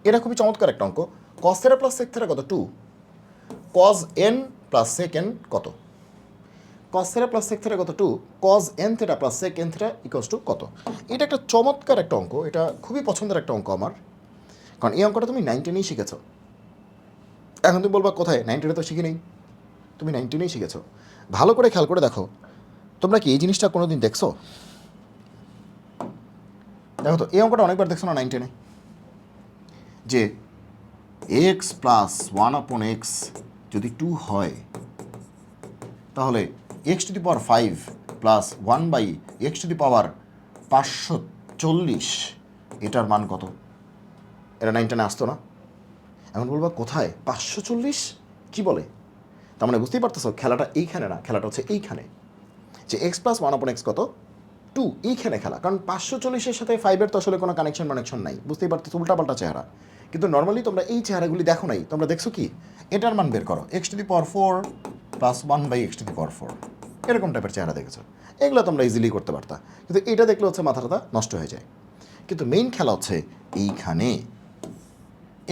এটা খুবই চমৎকার একটা অঙ্ক। Cos theta plus sec theta কত, two. Cos n plus sec n কত? Cos theta plus sec theta কত, two. Cos n theta plus sec n theta equals to কত? এটা একটা চমৎকার একটা অঙ্ক, এটা খুবই পছন্দের একটা অঙ্ক আমার, কারণ এই অঙ্কটা তুমি 9 টেনেই শিখেছো। এখন তুমি বলবা কোথায়, 9 টেনে তো শিখি নেই, তুমি 9 টেনেই শিখেছো। ভালো করে খেয়াল করে দেখো, তোমরা কি এই জিনিসটা কোনো দিন দেখছো? দেখো তো, এই অঙ্কটা অনেকবার দেখছো না 9 টেনে, যে x plus one upon x যদি 2 হয়, তাহলে x to the power 5 plus 1 by x to the power 540, এটার মান কত? এটা 9 টেনে আসতো না? এখন বলবা কোথায় 540, কি বলে? তার মানে বুঝতেই পারতেছো খেলাটা এইখানে না, খেলাটা হচ্ছে এইখানে, যে x plus one upon x কত, 2, এইখানে খেলা। কারণ 540-এর সাথে 5-এর তো আসলে কোনো কানেকশন নাই, বুঝতেই পারতেছো, উল্টাপাল্টা চেহারা। কিন্তু নর্মালি তোমরা এই চেহারাগুলি দেখো নাই, তোমরা দেখছো কি, এটার মান বের করো, x to the power 4 plus 1 by x to the power 4, এরকম টাইপের চেহারা দেখেছো। এগুলো তোমরা ইজিলি করতে পারতা, কিন্তু এটা দেখলে হচ্ছে মাথাটা নষ্ট হয়ে যায়। কিন্তু মেইন খেলা হচ্ছে এইখানে,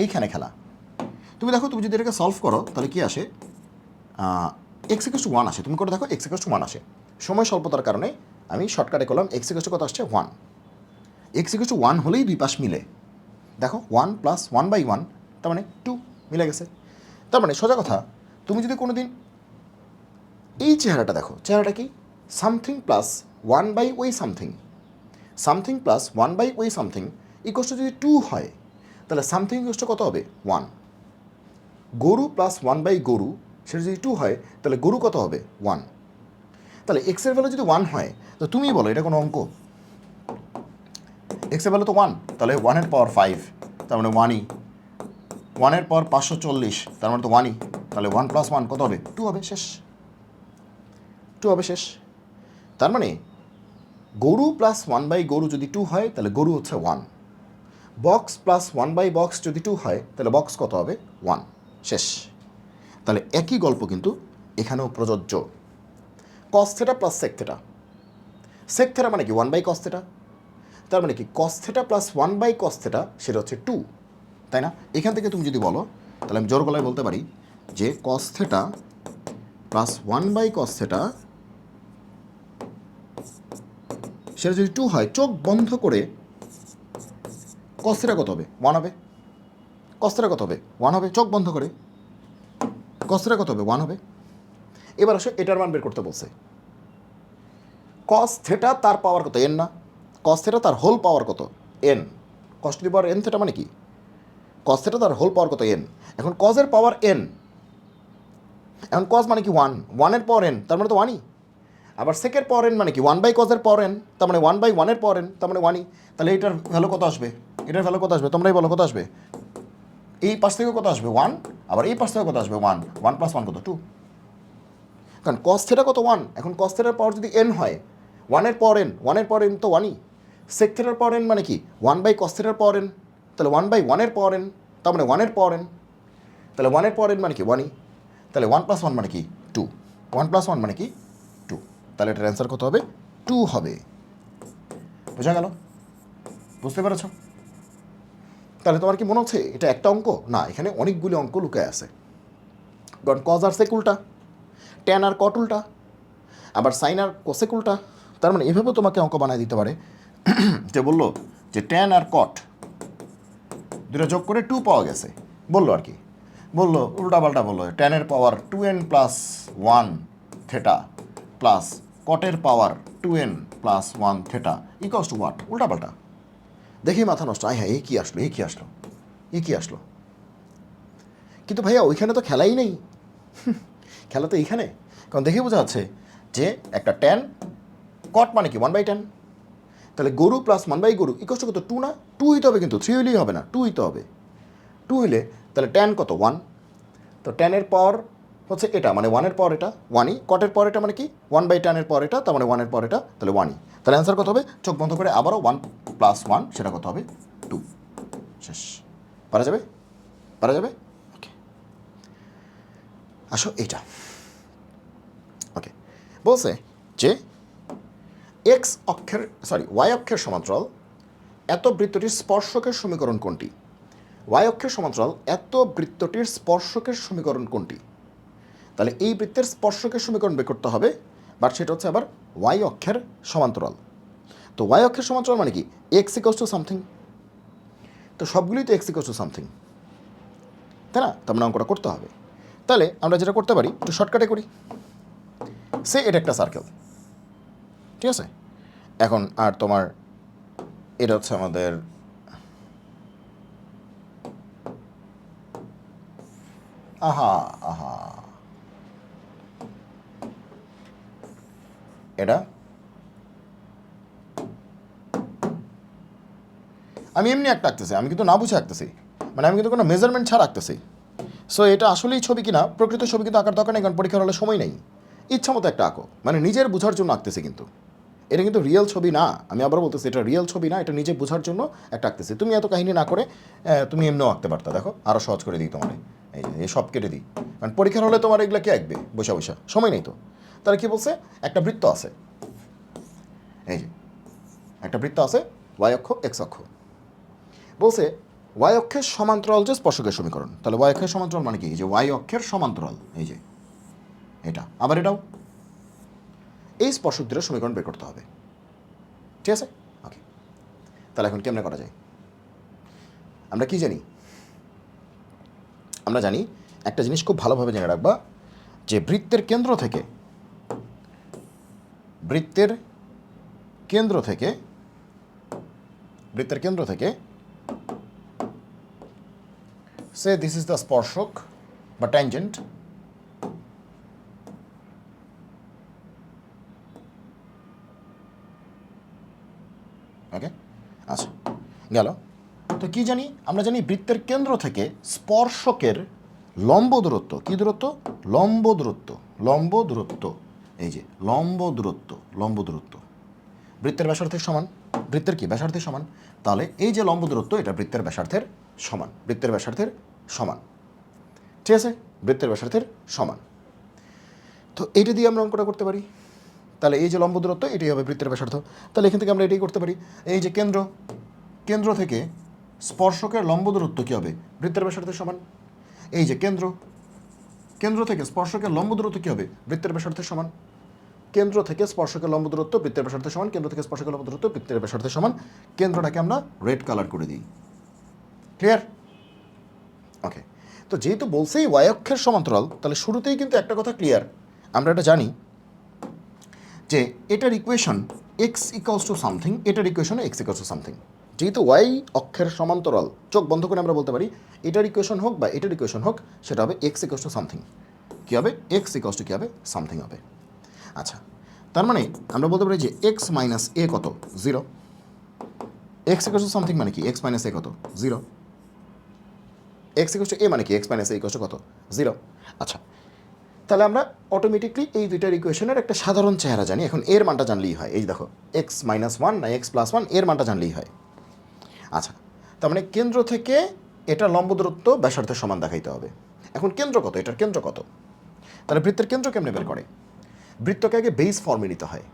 এইখানে খেলা। তুমি দেখো, তুমি যদি এটাকে সলভ করো তাহলে কি আসে, এক্স ইকুয়ালস টু 1 আসে। তুমি করে দেখো, এক্স ইকুয়ালস টু 1 আসে। সময় স্বল্পতার কারণে আমি শর্টকাটে করলাম, এক্স ইকুয়ালস টু কত আসছে, 1। এক্স ইকুয়ালস টু 1 হলেই দুই পাশ মিলে, দেখো 1 প্লাস 1/1, তার মানে 2, মিলে গেছে। তার মানে সোজা কথা, তুমি যদি কোনো দিন এই চেহারাটা দেখো, চেহারাটা কি, সামথিং প্লাস 1 বাই ওই সামথিং, সামথিং প্লাস 1 বাই ওই সামথিং ইকুয়ালস টু যদি 2 হয়, তাহলে সামথিং ইকুয়ালস টু কত হবে, 1। গরু প্লাস 1 বাই গরু, সেটা যদি 2 হয়, তাহলে গরু কত হবে, 1। তাহলে এক্সের ভ্যালু যদি 1 হয়, তো তুমিই বলো এটা কোনো অঙ্ক? এক্সের ভ্যালু তো 1, তাহলে 1-এর পাওয়ার 5, তার মানে 1ই। 1-এর পাওয়ার 540, তার মানে তো 1ই। তাহলে 1 প্লাস 1 কত হবে, 2 হবে, শেষ। 2 হবে, শেষ। তার মানে গরু প্লাস 1 বাই গরু যদি 2 হয়, তাহলে গরু হচ্ছে 1। বক্স প্লাস 1 বাই বক্স যদি 2 হয়, তাহলে বক্স কত হবে, 1, শেষ। তাহলে একই গল্প কিন্তু এখানেও প্রযোজ্য। Cos theta plus sec theta, sec theta মানে কি 1/cos থেটা, তার মানে কি কস থেটা প্লাস 1/cos থেটা, সেটা হচ্ছে 2, তাই না? এখান থেকে তুমি যদি বলো, তাহলে আমি জোর গলায় বলতে পারি যে কস থেটা প্লাস 1/cos থেটা, সেটা যদি 2 হয়, চোখ বন্ধ করে কস থেটা কত হবে, 1 হবে। কস থেটা কত হবে, 1 হবে, চোখ বন্ধ করে কস থেটা কত হবে, 1 হবে। এবার আসো এটার মান বের করতে বলছে। কস থেটা তার পাওয়ার কত, এন না? কস থেটা তার হোল পাওয়ার কত, N. Cos two the power N theta মানে কি, কস থেটা তার হোল পাওয়ার কত, এন। এখন কজের পাওয়ার এন, এখন কজ মানে কি 1, 1-এর পাওয়ার এন, তার মানে তো 1ই। আবার সেকের পাওয়ার এন মানে কি 1/cos-এর পাওয়ার এন, তার মানে 1/1-এর পাওয়ার এন, তার মানে 1ই। তাহলে এটার ভ্যালু কত আসবে, এটার ভ্যালু কত আসবে, তোমরাই বলো কত আসবে। এই পাশ থেকে কত আসবে, 1, আবার এই পাশ থেকে কত আসবে, 1, 1 প্লাস 1 কত, 2। কারণ কস থেটা কত, 1। এখন কস থেটার পাওয়ার যদি এন হয়, 1-এর পাওয়ার এন, 1-এর পাওয়ার এন তো 1ই। সেক থেটার পাওয়ার এন মানে কি 1/cos থেটার পাওয়ার এন, তাহলে 1/1-এর পাওয়ার এন, তার মানে 1 এর পাওয়ার n, তাহলে 1 এর পাওয়ার n মানে কি 1ই, তাহলে 1 + 1 মানে কি 2, 1 + 1 মানে কি 2, তাহলে এটার অ্যান্সার কত হবে 2 হবে। বোঝা গেল? বুঝতে পেরেছ? তাহলে তোমার কি মনে হচ্ছে এটা একটা অঙ্ক? না, এখানে অনেকগুলি অঙ্ক লুকায় আছে। কারণ কজ আর সেক উল্টা, ট্যান আর কট উল্টা, আবার সাইন আর কোসেক উল্টা। তার মানে এভাবেও তোমাকে অঙ্ক বানায় দিতে পারে যে বললো যে ট্যান আর কট দুটো যোগ করে 2 পাওয়া গেছে, বললো আর কি, বললো উল্টাপাল্টা বললো ট্যানের পাওয়ার 2n + 1 থেটা প্লাস কটের power 2n + 1 theta equals to what, উল্টাপাল্টা। দেখি মাথা নষ্ট, আয় হ্যাঁ, এই কী আসলো, এই কী আসলো, এই কী আসলো। কিন্তু ভাইয়া ওইখানে তো খেলাই নেই, খেলা তো এইখানে। কারণ দেখে বোঝা যাচ্ছে যে একটা ট্যান, কট মানে কি 1/10, তাহলে গরু প্লাস 1/গরু ইকুয়ালস টু কত 2 না, 2 হইতে হবে, কিন্তু 3 হইলেই হবে না, 2 হইতে হবে। 2 হইলে তাহলে ট্যান কত 1, তো ট্যানের পাওয়ার হচ্ছে এটা, মানে 1 এর পাওয়ার এটা 1ই, কটের পাওয়ার এটা মানে কি 1/10 এর পাওয়ার এটা, তার মানে 1 এর পাওয়ার এটা, তাহলে 1ই। তাহলে অ্যান্সার কত হবে, চোখ বন্ধ করে আবারও 1 + 1, সেটা কত হবে 2। শেষ। পারা যাবে? পারা যাবে? ওকে, আসো এইটা। ওকে, বলছে যে ওয়াই অক্ষের সমান্তরাল এত বৃত্তটির স্পর্শকের সমীকরণ কোনটি? ওয়াই অক্ষের সমান্তরাল এত বৃত্তটির স্পর্শকের সমীকরণ কোনটি? তাহলে এই বৃত্তের স্পর্শকের সমীকরণ বের করতে হবে, বাট সেটা হচ্ছে আবার ওয়াই অক্ষের সমান্তরাল। তো ওয়াই অক্ষের সমান্তরাল মানে কি এক্স ইকুয়ালস টু সামথিং, তো সবগুলোই তো এক্স ইকুয়ালস টু সামথিং, তাই না? তো আমরা অঙ্কটা করতে হবে। তাহলে আমরা যেটা করতে পারি একটু শর্টকাটে করি। সে এটা একটা সার্কেল, ঠিক আছে? এখন আর তোমার এটা হচ্ছে আমাদের আহা আহা এটা আমি এমনি একটা আঁকতেছি, আমি কিন্তু না বুঝে আঁকতেছি, মানে আমি কিন্তু কোনো মেজারমেন্ট ছাড়া আঁকতেছি। সো এটা আসলেই ছবি কিনা, প্রকৃত ছবি কিন্তু আঁকার দরকার নেই, কারণ পরীক্ষার হলে সময় নেই। ইচ্ছা মতো একটা আঁকো, মানে নিজের বোঝার জন্য আঁকতেছি, কিন্তু এটা কিন্তু রিয়েল ছবি না। আমি আবার বলতেছি এটা রিয়েল ছবি না, এটা নিজে বোঝার জন্য একটা আঁকতেছি। তুমি এত কাহিনী না করে তুমি এমনিও আঁকতে পারতা, দেখো আরও সহজ করে দিই তোমার, এই যে এই সব কেটে দিই, কারণ পরীক্ষার হলে তোমার এগুলো কে আঁকবে বসা বসা, সময় নেই তো। তাহলে কী বলছে, একটা বৃত্ত আছে, এই যে একটা বৃত্ত আছে, ওয়াই অক্ষ এক্স অক্ষ, বলছে ওয়াই অক্ষের সমান্তরাল যে স্পর্শকের সমীকরণ। তাহলে ওয়াই অক্ষের সমান্তরাল মানে কি, যে ওয়াই অক্ষের সমান্তরাল, এই যে এটা, আবার এটাও, এই স্পর্শক দুটোর সমীকরণ বের করতে হবে, ঠিক আছে? ওকে, তাহলে এখন কেমনে করা যায়? আমরা কি জানি, আমরা জানি একটা জিনিস খুব ভালোভাবে জেনে রাখবা, যে বৃত্তের কেন্দ্র থেকে সে দিস ইজ দ্য স্পর্শক বা ট্যানজেন্ট, ওকে, আচ্ছা গেল। তো কি জানি, আমরা জানি বৃত্তের কেন্দ্র থেকে স্পর্শকের লম্ব দূরত্ব, কি দূরত্ব, লম্ব দূরত্ব, এই যে লম্ব দূরত্ব বৃত্তের ব্যাসার্ধের সমান, বৃত্তের কি ব্যাসার্ধের সমান, তাহলে এই যে লম্ব দূরত্ব এটা বৃত্তের ব্যাসার্ধের সমান, ঠিক আছে, বৃত্তের ব্যাসার্ধের সমান। তো এইটা দিয়ে আমরা অঙ্কটা করতে পারি। তাহলে এই যে লম্ব দূরত্ব এটাই হবে বৃত্তের ব্যাসার্ধ। তাহলে এখান থেকে আমরা এটাই করতে পারি, এই যে কেন্দ্র থেকে স্পর্শকের লম্ব দূরত্ব কী হবে, বৃত্তের ব্যাসার্ধের সমান। এই যে কেন্দ্র থেকে স্পর্শকের লম্ব দূরত্ব কী হবে, বৃত্তের ব্যাসার্ধের সমান। কেন্দ্র থেকে স্পর্শকের লম্ব দূরত্ব বৃত্তের ব্যাসার্ধের সমান, কেন্দ্র থেকে স্পর্শকের লম্ব দূরত্ব বৃত্তের ব্যাসার্ধের সমান। কেন্দ্রটাকে আমরা রেড কালার করে দিই, ক্লিয়ার? ওকে, তো যেহেতু বলছেই ওয়াই অক্ষের সমান্তরাল, তাহলে শুরুতেই কিন্তু একটা কথা ক্লিয়ার, আমরা এটা জানি যে এটার equation x equals to something, এটার equation x equals to something. যেহেতু ওয়াই অক্ষের সমান্তরাল, চোখ বন্ধ করে আমরা বলতে পারি এটার ইকুয়েশন হোক বা এটার ইকুয়েশন হোক, সেটা হবে এক্স ইকুয়ালস টু সামথিং। কী হবে, এক্স ইকুয়ালস টু কী হবে, সামথিং হবে। আচ্ছা, তার মানে আমরা বলতে পারি যে এক্স মাইনাস এ কত, 0। এক্স ইকুয়ালস টু সামথিং মানে কি, এক্স মাইনাস এ কত, 0। এক্স ইকুয়ালস টু এ মানে কি, x minus A equals to কত, 0। আচ্ছা, তাহলে আমরা অটোমেটিকলি এই দুইটার ইকুয়েশনের একটা সাধারণ চেহারা জানি। এখন এর মানটা জানলেই হয়, এই দেখো এক্স মাইনাস ওয়ান না এক্স প্লাস ওয়ান, এর মানটা জানলেই হয়। আচ্ছা, তার মানে কেন্দ্র থেকে এটা লম্ব দূরত্ব ব্যাসার্ধের সমান দেখাইতে হবে। এখন কেন্দ্র কত, এটার কেন্দ্র কত? তাহলে বৃত্তের কেন্দ্র কেমনে বের করে? বৃত্তকে আগে বেস ফর্মে নিতে হয়।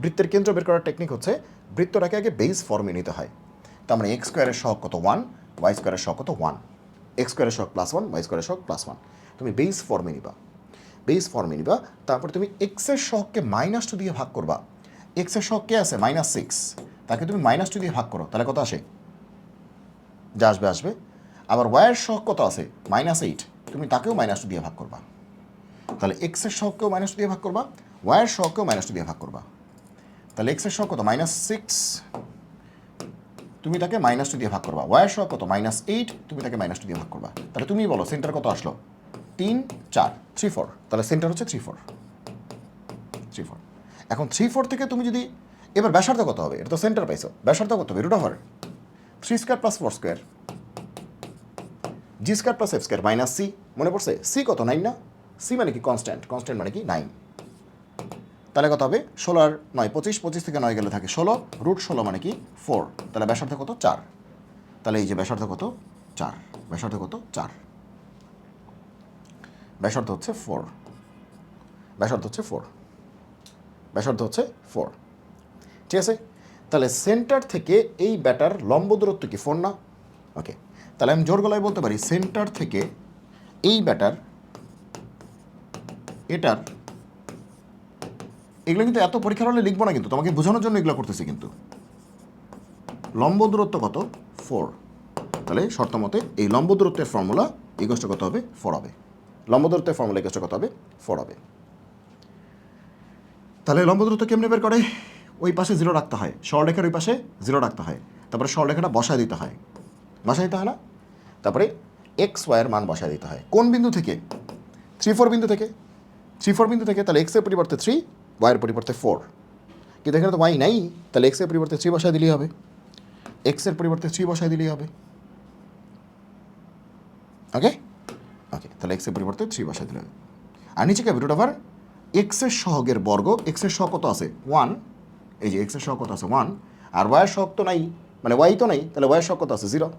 বৃত্তের কেন্দ্র বের করার টেকনিক হচ্ছে বৃত্তটাকে আগে বেস ফর্মে নিতে হয়। তার মানে এক্স স্কোয়ারের সহগ কত 1, ওয়াই স্কোয়ারের সহগ কত 1, এক্স স্কোয়ারের সহগ +1, ওয়াই স্কোয়ারের সহগ +1। তুমি বেস ফর্মে নিবা, বেস ফর্মে নিবা। তারপরে তুমি এক্সের সহগকে -2 দিয়ে ভাগ করবা। এক্সের সহগ কে আছে -6, তাকে তুমি -2 দিয়ে ভাগ করো, তাহলে কত আসে? যা আসবে আসবে। আবার ওয়াইয়ের সহগ কত আছে? -8, তুমি তাকেও -2 দিয়ে ভাগ করবা। তাহলে এক্সের সহগকেও -2 দিয়ে ভাগ করবা, ওয়াইয়ের সহগকেও -2 দিয়ে ভাগ করবা। তাহলে এক্সের সহগ কত? -6, তুমি তাকে -2 দিয়ে ভাগ করবা। ওয়াইয়ের সহগ কত? -8, তুমি তাকে -2 দিয়ে ভাগ করবা। তাহলে তুমি বলো সেন্টার কত আসলো? 3, 4, 3, 4। তাহলে সেন্টার হচ্ছে 3, 4, 3, 4। এখন 3, 4 থেকে তুমি যদি এবার ব্যাসার্ধ কত হবে? এটা তো সেন্টার পাইছো, ব্যাসার্ধ কত হবে? √3² + 4² g² + f² - c। মনে পড়ছে? c কত? 9 না? c মানে কি? কনস্ট্যান্ট। কনস্ট্যান্ট মানে কি? 9। তাহলে কত হবে? 16 আর 9 25, 25 থেকে 9 গেলে থাকে 16, √16 মানে কি? 4। তাহলে ব্যাসার্ধ কত? 4। তাহলে এই যে ব্যাসার্ধ কত? 4। ব্যাসার্ধ কত? 4। ব্যাসার্ধ হচ্ছে 4। ব্যাসার্ধ হচ্ছে 4। ব্যাসার্ধ হচ্ছে 4। ঠিক আছে? তাহলে সেন্টার থেকে এই ব্যাটার লম্ব দূরত্ব কি 4 না? ওকে, তাহলে আমি জোর গলায় বলতে পারি সেন্টার থেকে এই ব্যাটার এটার, এগুলো কিন্তু এত পরীক্ষার হলে লিখবো না, কিন্তু তোমাকে বোঝানোর জন্য এগুলো করতেছি। কিন্তু লম্ব দূরত্ব কত? 4। তাহলে শর্ত মতে এই লম্ব দূরত্বের ফর্মুলা ইকুয়ালস টু কত হবে? 4 হবে। লম্ব দূরত্বের ফর্মুলা ইকুয়ালস টু কত হবে? 4 হবে। তাহলে লম্ব দূরত্ব কেমনে বের করে? ওই পাশে 0 রাখতে হয়, সরলরেখার ওই পাশে 0 রাখতে হয়, তারপরে সরলরেখাটা বসায় দিতে হয়, বসায় দিতে হয় না? তারপরে এক্স ওয়াইয়ের মান বসায় দিতে হয়। কোন বিন্দু থেকে? 3, 4 বিন্দু থেকে। 3, 4 বিন্দু থেকে। তাহলে এক্সের পরিবর্তে 3, ওয়াইয়ের পরিবর্তে 4। কিন্তু এখানে তো ওয়াই নাই, তাহলে এক্সের পরিবর্তে 3 বসায় দিলেই হবে। এক্সের পরিবর্তে 3 বসায় দিলেই হবে। ওকে ওকে, তাহলে এক্সের পরিবর্তে 3 বসায় দিলে হবে। আর নিচে কে? √ওভার এক্সের সহগের বর্গ। এক্সের সহগ কত আছে? 1। এই যে এক্সের সহগ কত আছে? 1। আর ওয়াইয়ের সহগ তো নাই, মানে ওয়াই তো নাই, তাহলে ওয়াইয়ের সহগ কত আছে? 0।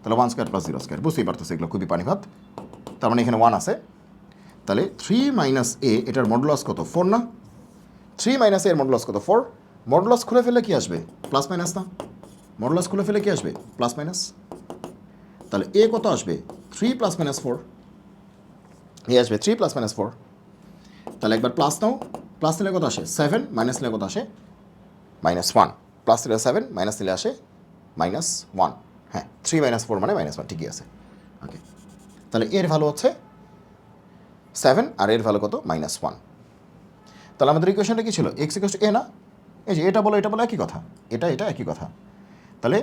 তাহলে 1² + 0²। বুঝতেই পারতেছে এগুলো খুবই পানিভাত। তার মানে এখানে 1 আছে। তাহলে 3 - a, এটার মডুলাস কত? 4 না? 3 - a এর মডুলাস কত? 4। মডুলাস খুলে ফেলে কি আসবে? প্লাস মাইনাস না? মডুলাস খুলে ফেলে কি আসবে? Plus minus. তাহলে a কত আসবে? 3 ± 4। এ আসবে 3 ± 4। তাহলে একবার প্লাস নাও, প্লাস নিলে কত আসে? 7, মাইনাস নিলে কত আসে? -1। প্লাস নিলে 7, মাইনাস নিলে আসে -1। হ্যাঁ, 3 - 4 মানে -1, ঠিকই আছে। ওকে, তাহলে এর ভ্যালু হচ্ছে 7 আর এর ভ্যালু কত? -1। তাহলে আমাদের ইকুয়েশনটা কি ছিল? x = a না? এই যে এটা বলো এটা বলো একই কথা, এটা এটা একই কথা। তাহলে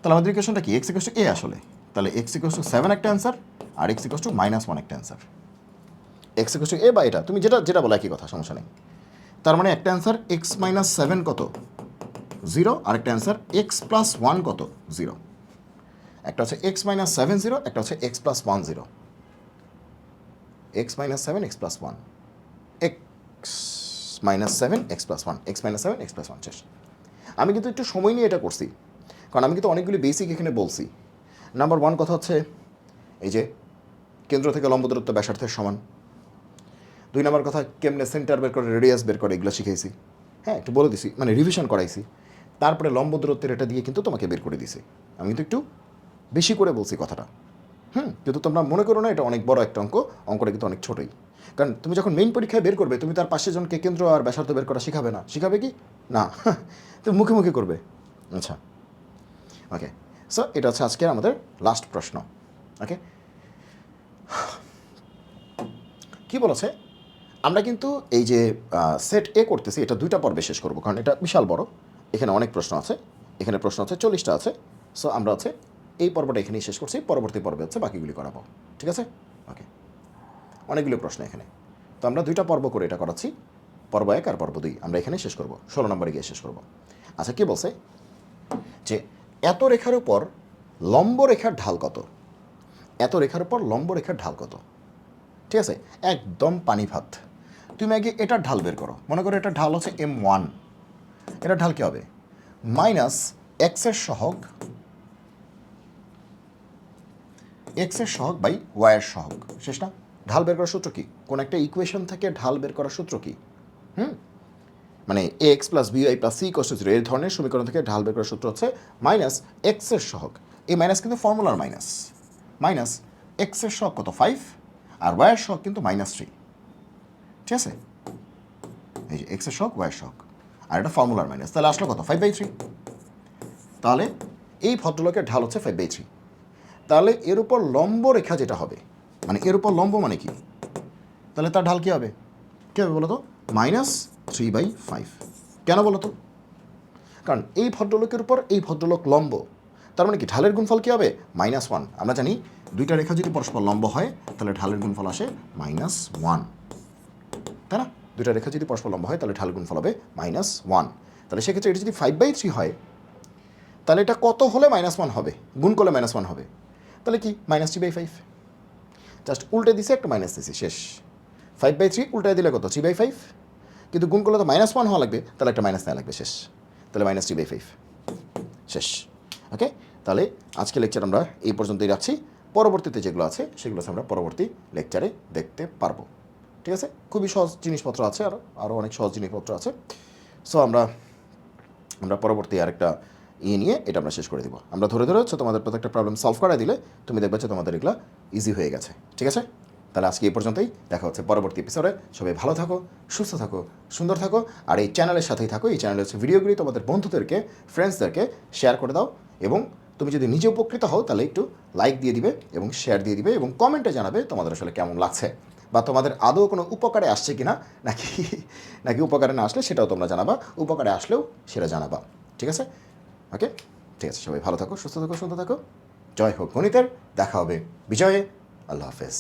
তাহলে আমাদের ইকুয়েশনটা কি? x = a আসলে। তাহলে x = 7 একটা অ্যান্সার, আর x = -1 একটা অ্যান্সার। x = a বা এটা, তুমি যেটা যেটা বলো একই কথা, সমস্যা নেই। তার মানে একটা অ্যান্সার x - 7 কত? 0, আর একটা অ্যান্সার x + 1 কত? 0। একটা হচ্ছে x - 7 0, একটা হচ্ছে x + 1 0। x - 7 x + 1, x - 7 x + 1, x - 7 x + 1 শেষ। আমি কিন্তু একটু সময় নিয়ে এটা করছি, কারণ আমি কিন্তু অনেকগুলি বেসিক এখানে বলছি। নাম্বার 1 কথা হচ্ছে এই যে কেন্দ্র থেকে লম্ব দূরত্ব ব্যাসার্ধের সমান। 2 নম্বর কথা কেমনে সেন্টার বের করে, রেডিয়াস বের করে, এগুলো শিখাইছি। হ্যাঁ, একটু বলে দিছি, মানে রিভিশন করাইছি। তারপরে লম্ব দূরত্বের এটা দিয়ে কিন্তু তোমাকে বের করে দিছি। আমি কিন্তু একটু বেশি করে বলছি কথাটা। কিন্তু তোমরা মনে করো না এটা অনেক বড় একটা অঙ্ক, অঙ্কটা কিন্তু অনেক ছোটোই। কারণ তুমি যখন মেইন পরীক্ষায় বের করবে, তুমি তার পাশে জনকে কেন্দ্র আর ব্যাসার্ধ বের করা শিখাবে না। শিখাবে কি? না, তুমি মুখে মুখে করবে। আচ্ছা, ওকে। সো এটা হচ্ছে আজকের আমাদের লাস্ট প্রশ্ন। ওকে, কি বলেছে? আমরা কিন্তু এই যে সেট এ করতেছি, এটা 2টা পর্বে শেষ করবো, কারণ এটা বিশাল বড়। এখানে অনেক প্রশ্ন আছে, এখানে প্রশ্ন আছে 40টা আছে। সো আমরা হচ্ছে এই পর্বটা এখানেই শেষ করছি, পরবর্তী পর্বে হচ্ছে বাকিগুলি করাবো। ঠিক আছে? ওকে, অনেকগুলো প্রশ্ন এখানে, তো আমরা 2টা পর্ব করে এটা করাচ্ছি। পর্ব 1 আর পর্ব 2 আমরা এখানে শেষ করবো, 16 নম্বরে গিয়ে শেষ করবো। আচ্ছা, কি বলছে যে এত রেখার উপর লম্ব রেখার ঢাল কত? এত রেখার উপর লম্ব রেখার ঢাল কত? ঠিক আছে, একদম পানি ভাত। তুমি আগে এটার ঢাল বের করো। মনে করো এটার ঢাল হচ্ছে m1, এটার ঢাল কী হবে? -x এর সহগ এক্সের সহগ বাই ওয়াইয়ের সহগ, শেষ না? ঢাল বের করার সূত্র কী? কোন একটা ইকুয়েশন থেকে ঢাল বের করার সূত্র কী? মানে x plus by plus c equal to zero এই ধরনের সমীকরণ থেকে ঢাল বের করার সূত্র হচ্ছে মাইনাস এক্সের সহগ, এই মাইনাস কিন্তু ফর্মুলার মাইনাস, মাইনাস এক্সের সহগ কত 5 আর ওয়াইয়ের সহগ কিন্তু -3, ঠিক আছে? এই যে এক্সের সহগ ওয়াইয়ের সহগ আর এটা ফর্মুলার মাইনাস, তাহলে আসলো কত 5/3। তাহলে এই ভদ্রলোকের ঢাল হচ্ছে 5/3। তাহলে এর উপর লম্ব রেখা যেটা হবে, মানে এর উপর লম্ব মানে কি, তাহলে তার ঢাল কী হবে? কী হবে বলো তো? -3/5। কেন বলো তো? কারণ এই ভদ্রলোকের উপর এই ভদ্রলোক লম্ব, তার মানে কি ঢালের গুণফল কী হবে? -1। আমরা জানি দুইটা রেখা যদি পরস্পর লম্ব হয় তাহলে ঢালের গুণফল আসে -1, তাই না? দুইটা রেখা যদি পরস্পর লম্ব হয় তাহলে ঢালের গুণফল হবে -1। তাহলে সেক্ষেত্রে এটা যদি 5/3 হয় তাহলে এটা কত হলে -1 হবে? গুণ করলে -1 হবে, তাহলে কি -3/5। জাস্ট উল্টে দিছে, একটু মাইনাস দিছি, শেষ। 5/3 উল্টায় দিলে কত? 3/5, কিন্তু গুণ করলে তো -1 হওয়া লাগবে, তাহলে একটা মাইনাস নেওয়া লাগবে, শেষ। তাহলে -3/5, শেষ। ওকে, তাহলে আজকে লেকচার আমরা এই পর্যন্তই রাখছি। পরবর্তীতে যেগুলো আছে সেগুলো আমরা পরবর্তী লেকচারে দেখতে পারবো, ঠিক আছে? খুবই সহজ জিনিসপত্র আছে, আরও অনেক সহজ জিনিসপত্র আছে। সো আমরা পরবর্তী আরেকটা নিয়ে এটা আমরা শেষ করে দিব। আমরা ধরে হচ্ছে তোমাদের প্রত্যেকটা প্রবলেম সলভ করে দিলে তুমি দেখবে যে তোমাদের এগুলো ইজি হয়ে গেছে, ঠিক আছে? তাহলে আজকে এই পর্যন্তই, দেখা হচ্ছে পরবর্তী এপিসোডে। সবাই ভালো থাকো, সুস্থ থাকো, সুন্দর থাকো, আর এই চ্যানেলের সাথেই থাকো। এই চ্যানেলে হচ্ছে ভিডিওগুলি তোমাদের বন্ধুদেরকে, ফ্রেন্ডসদেরকে শেয়ার করে দাও, এবং তুমি যদি নিজে উপকৃত হও তাহলে একটু লাইক দিয়ে দিবে এবং শেয়ার দিয়ে দিবে, এবং কমেন্টে জানাবে তোমাদের আসলে কেমন লাগছে, বা তোমাদের আদৌ কোনো উপকারে আসছে কিনা, নাকি উপকারে না আসলে সেটাও তোমরা জানাবা, উপকারে আসলেও সেটা জানাবা, ঠিক আছে? ওকে, ঠিক আছে, সবাই ভালো থাকো, সুস্থ থাকো, সুন্দর থাকো। জয় হোক গণিতের, দেখা হবে বিজয়ে। আল্লাহ হাফেজ।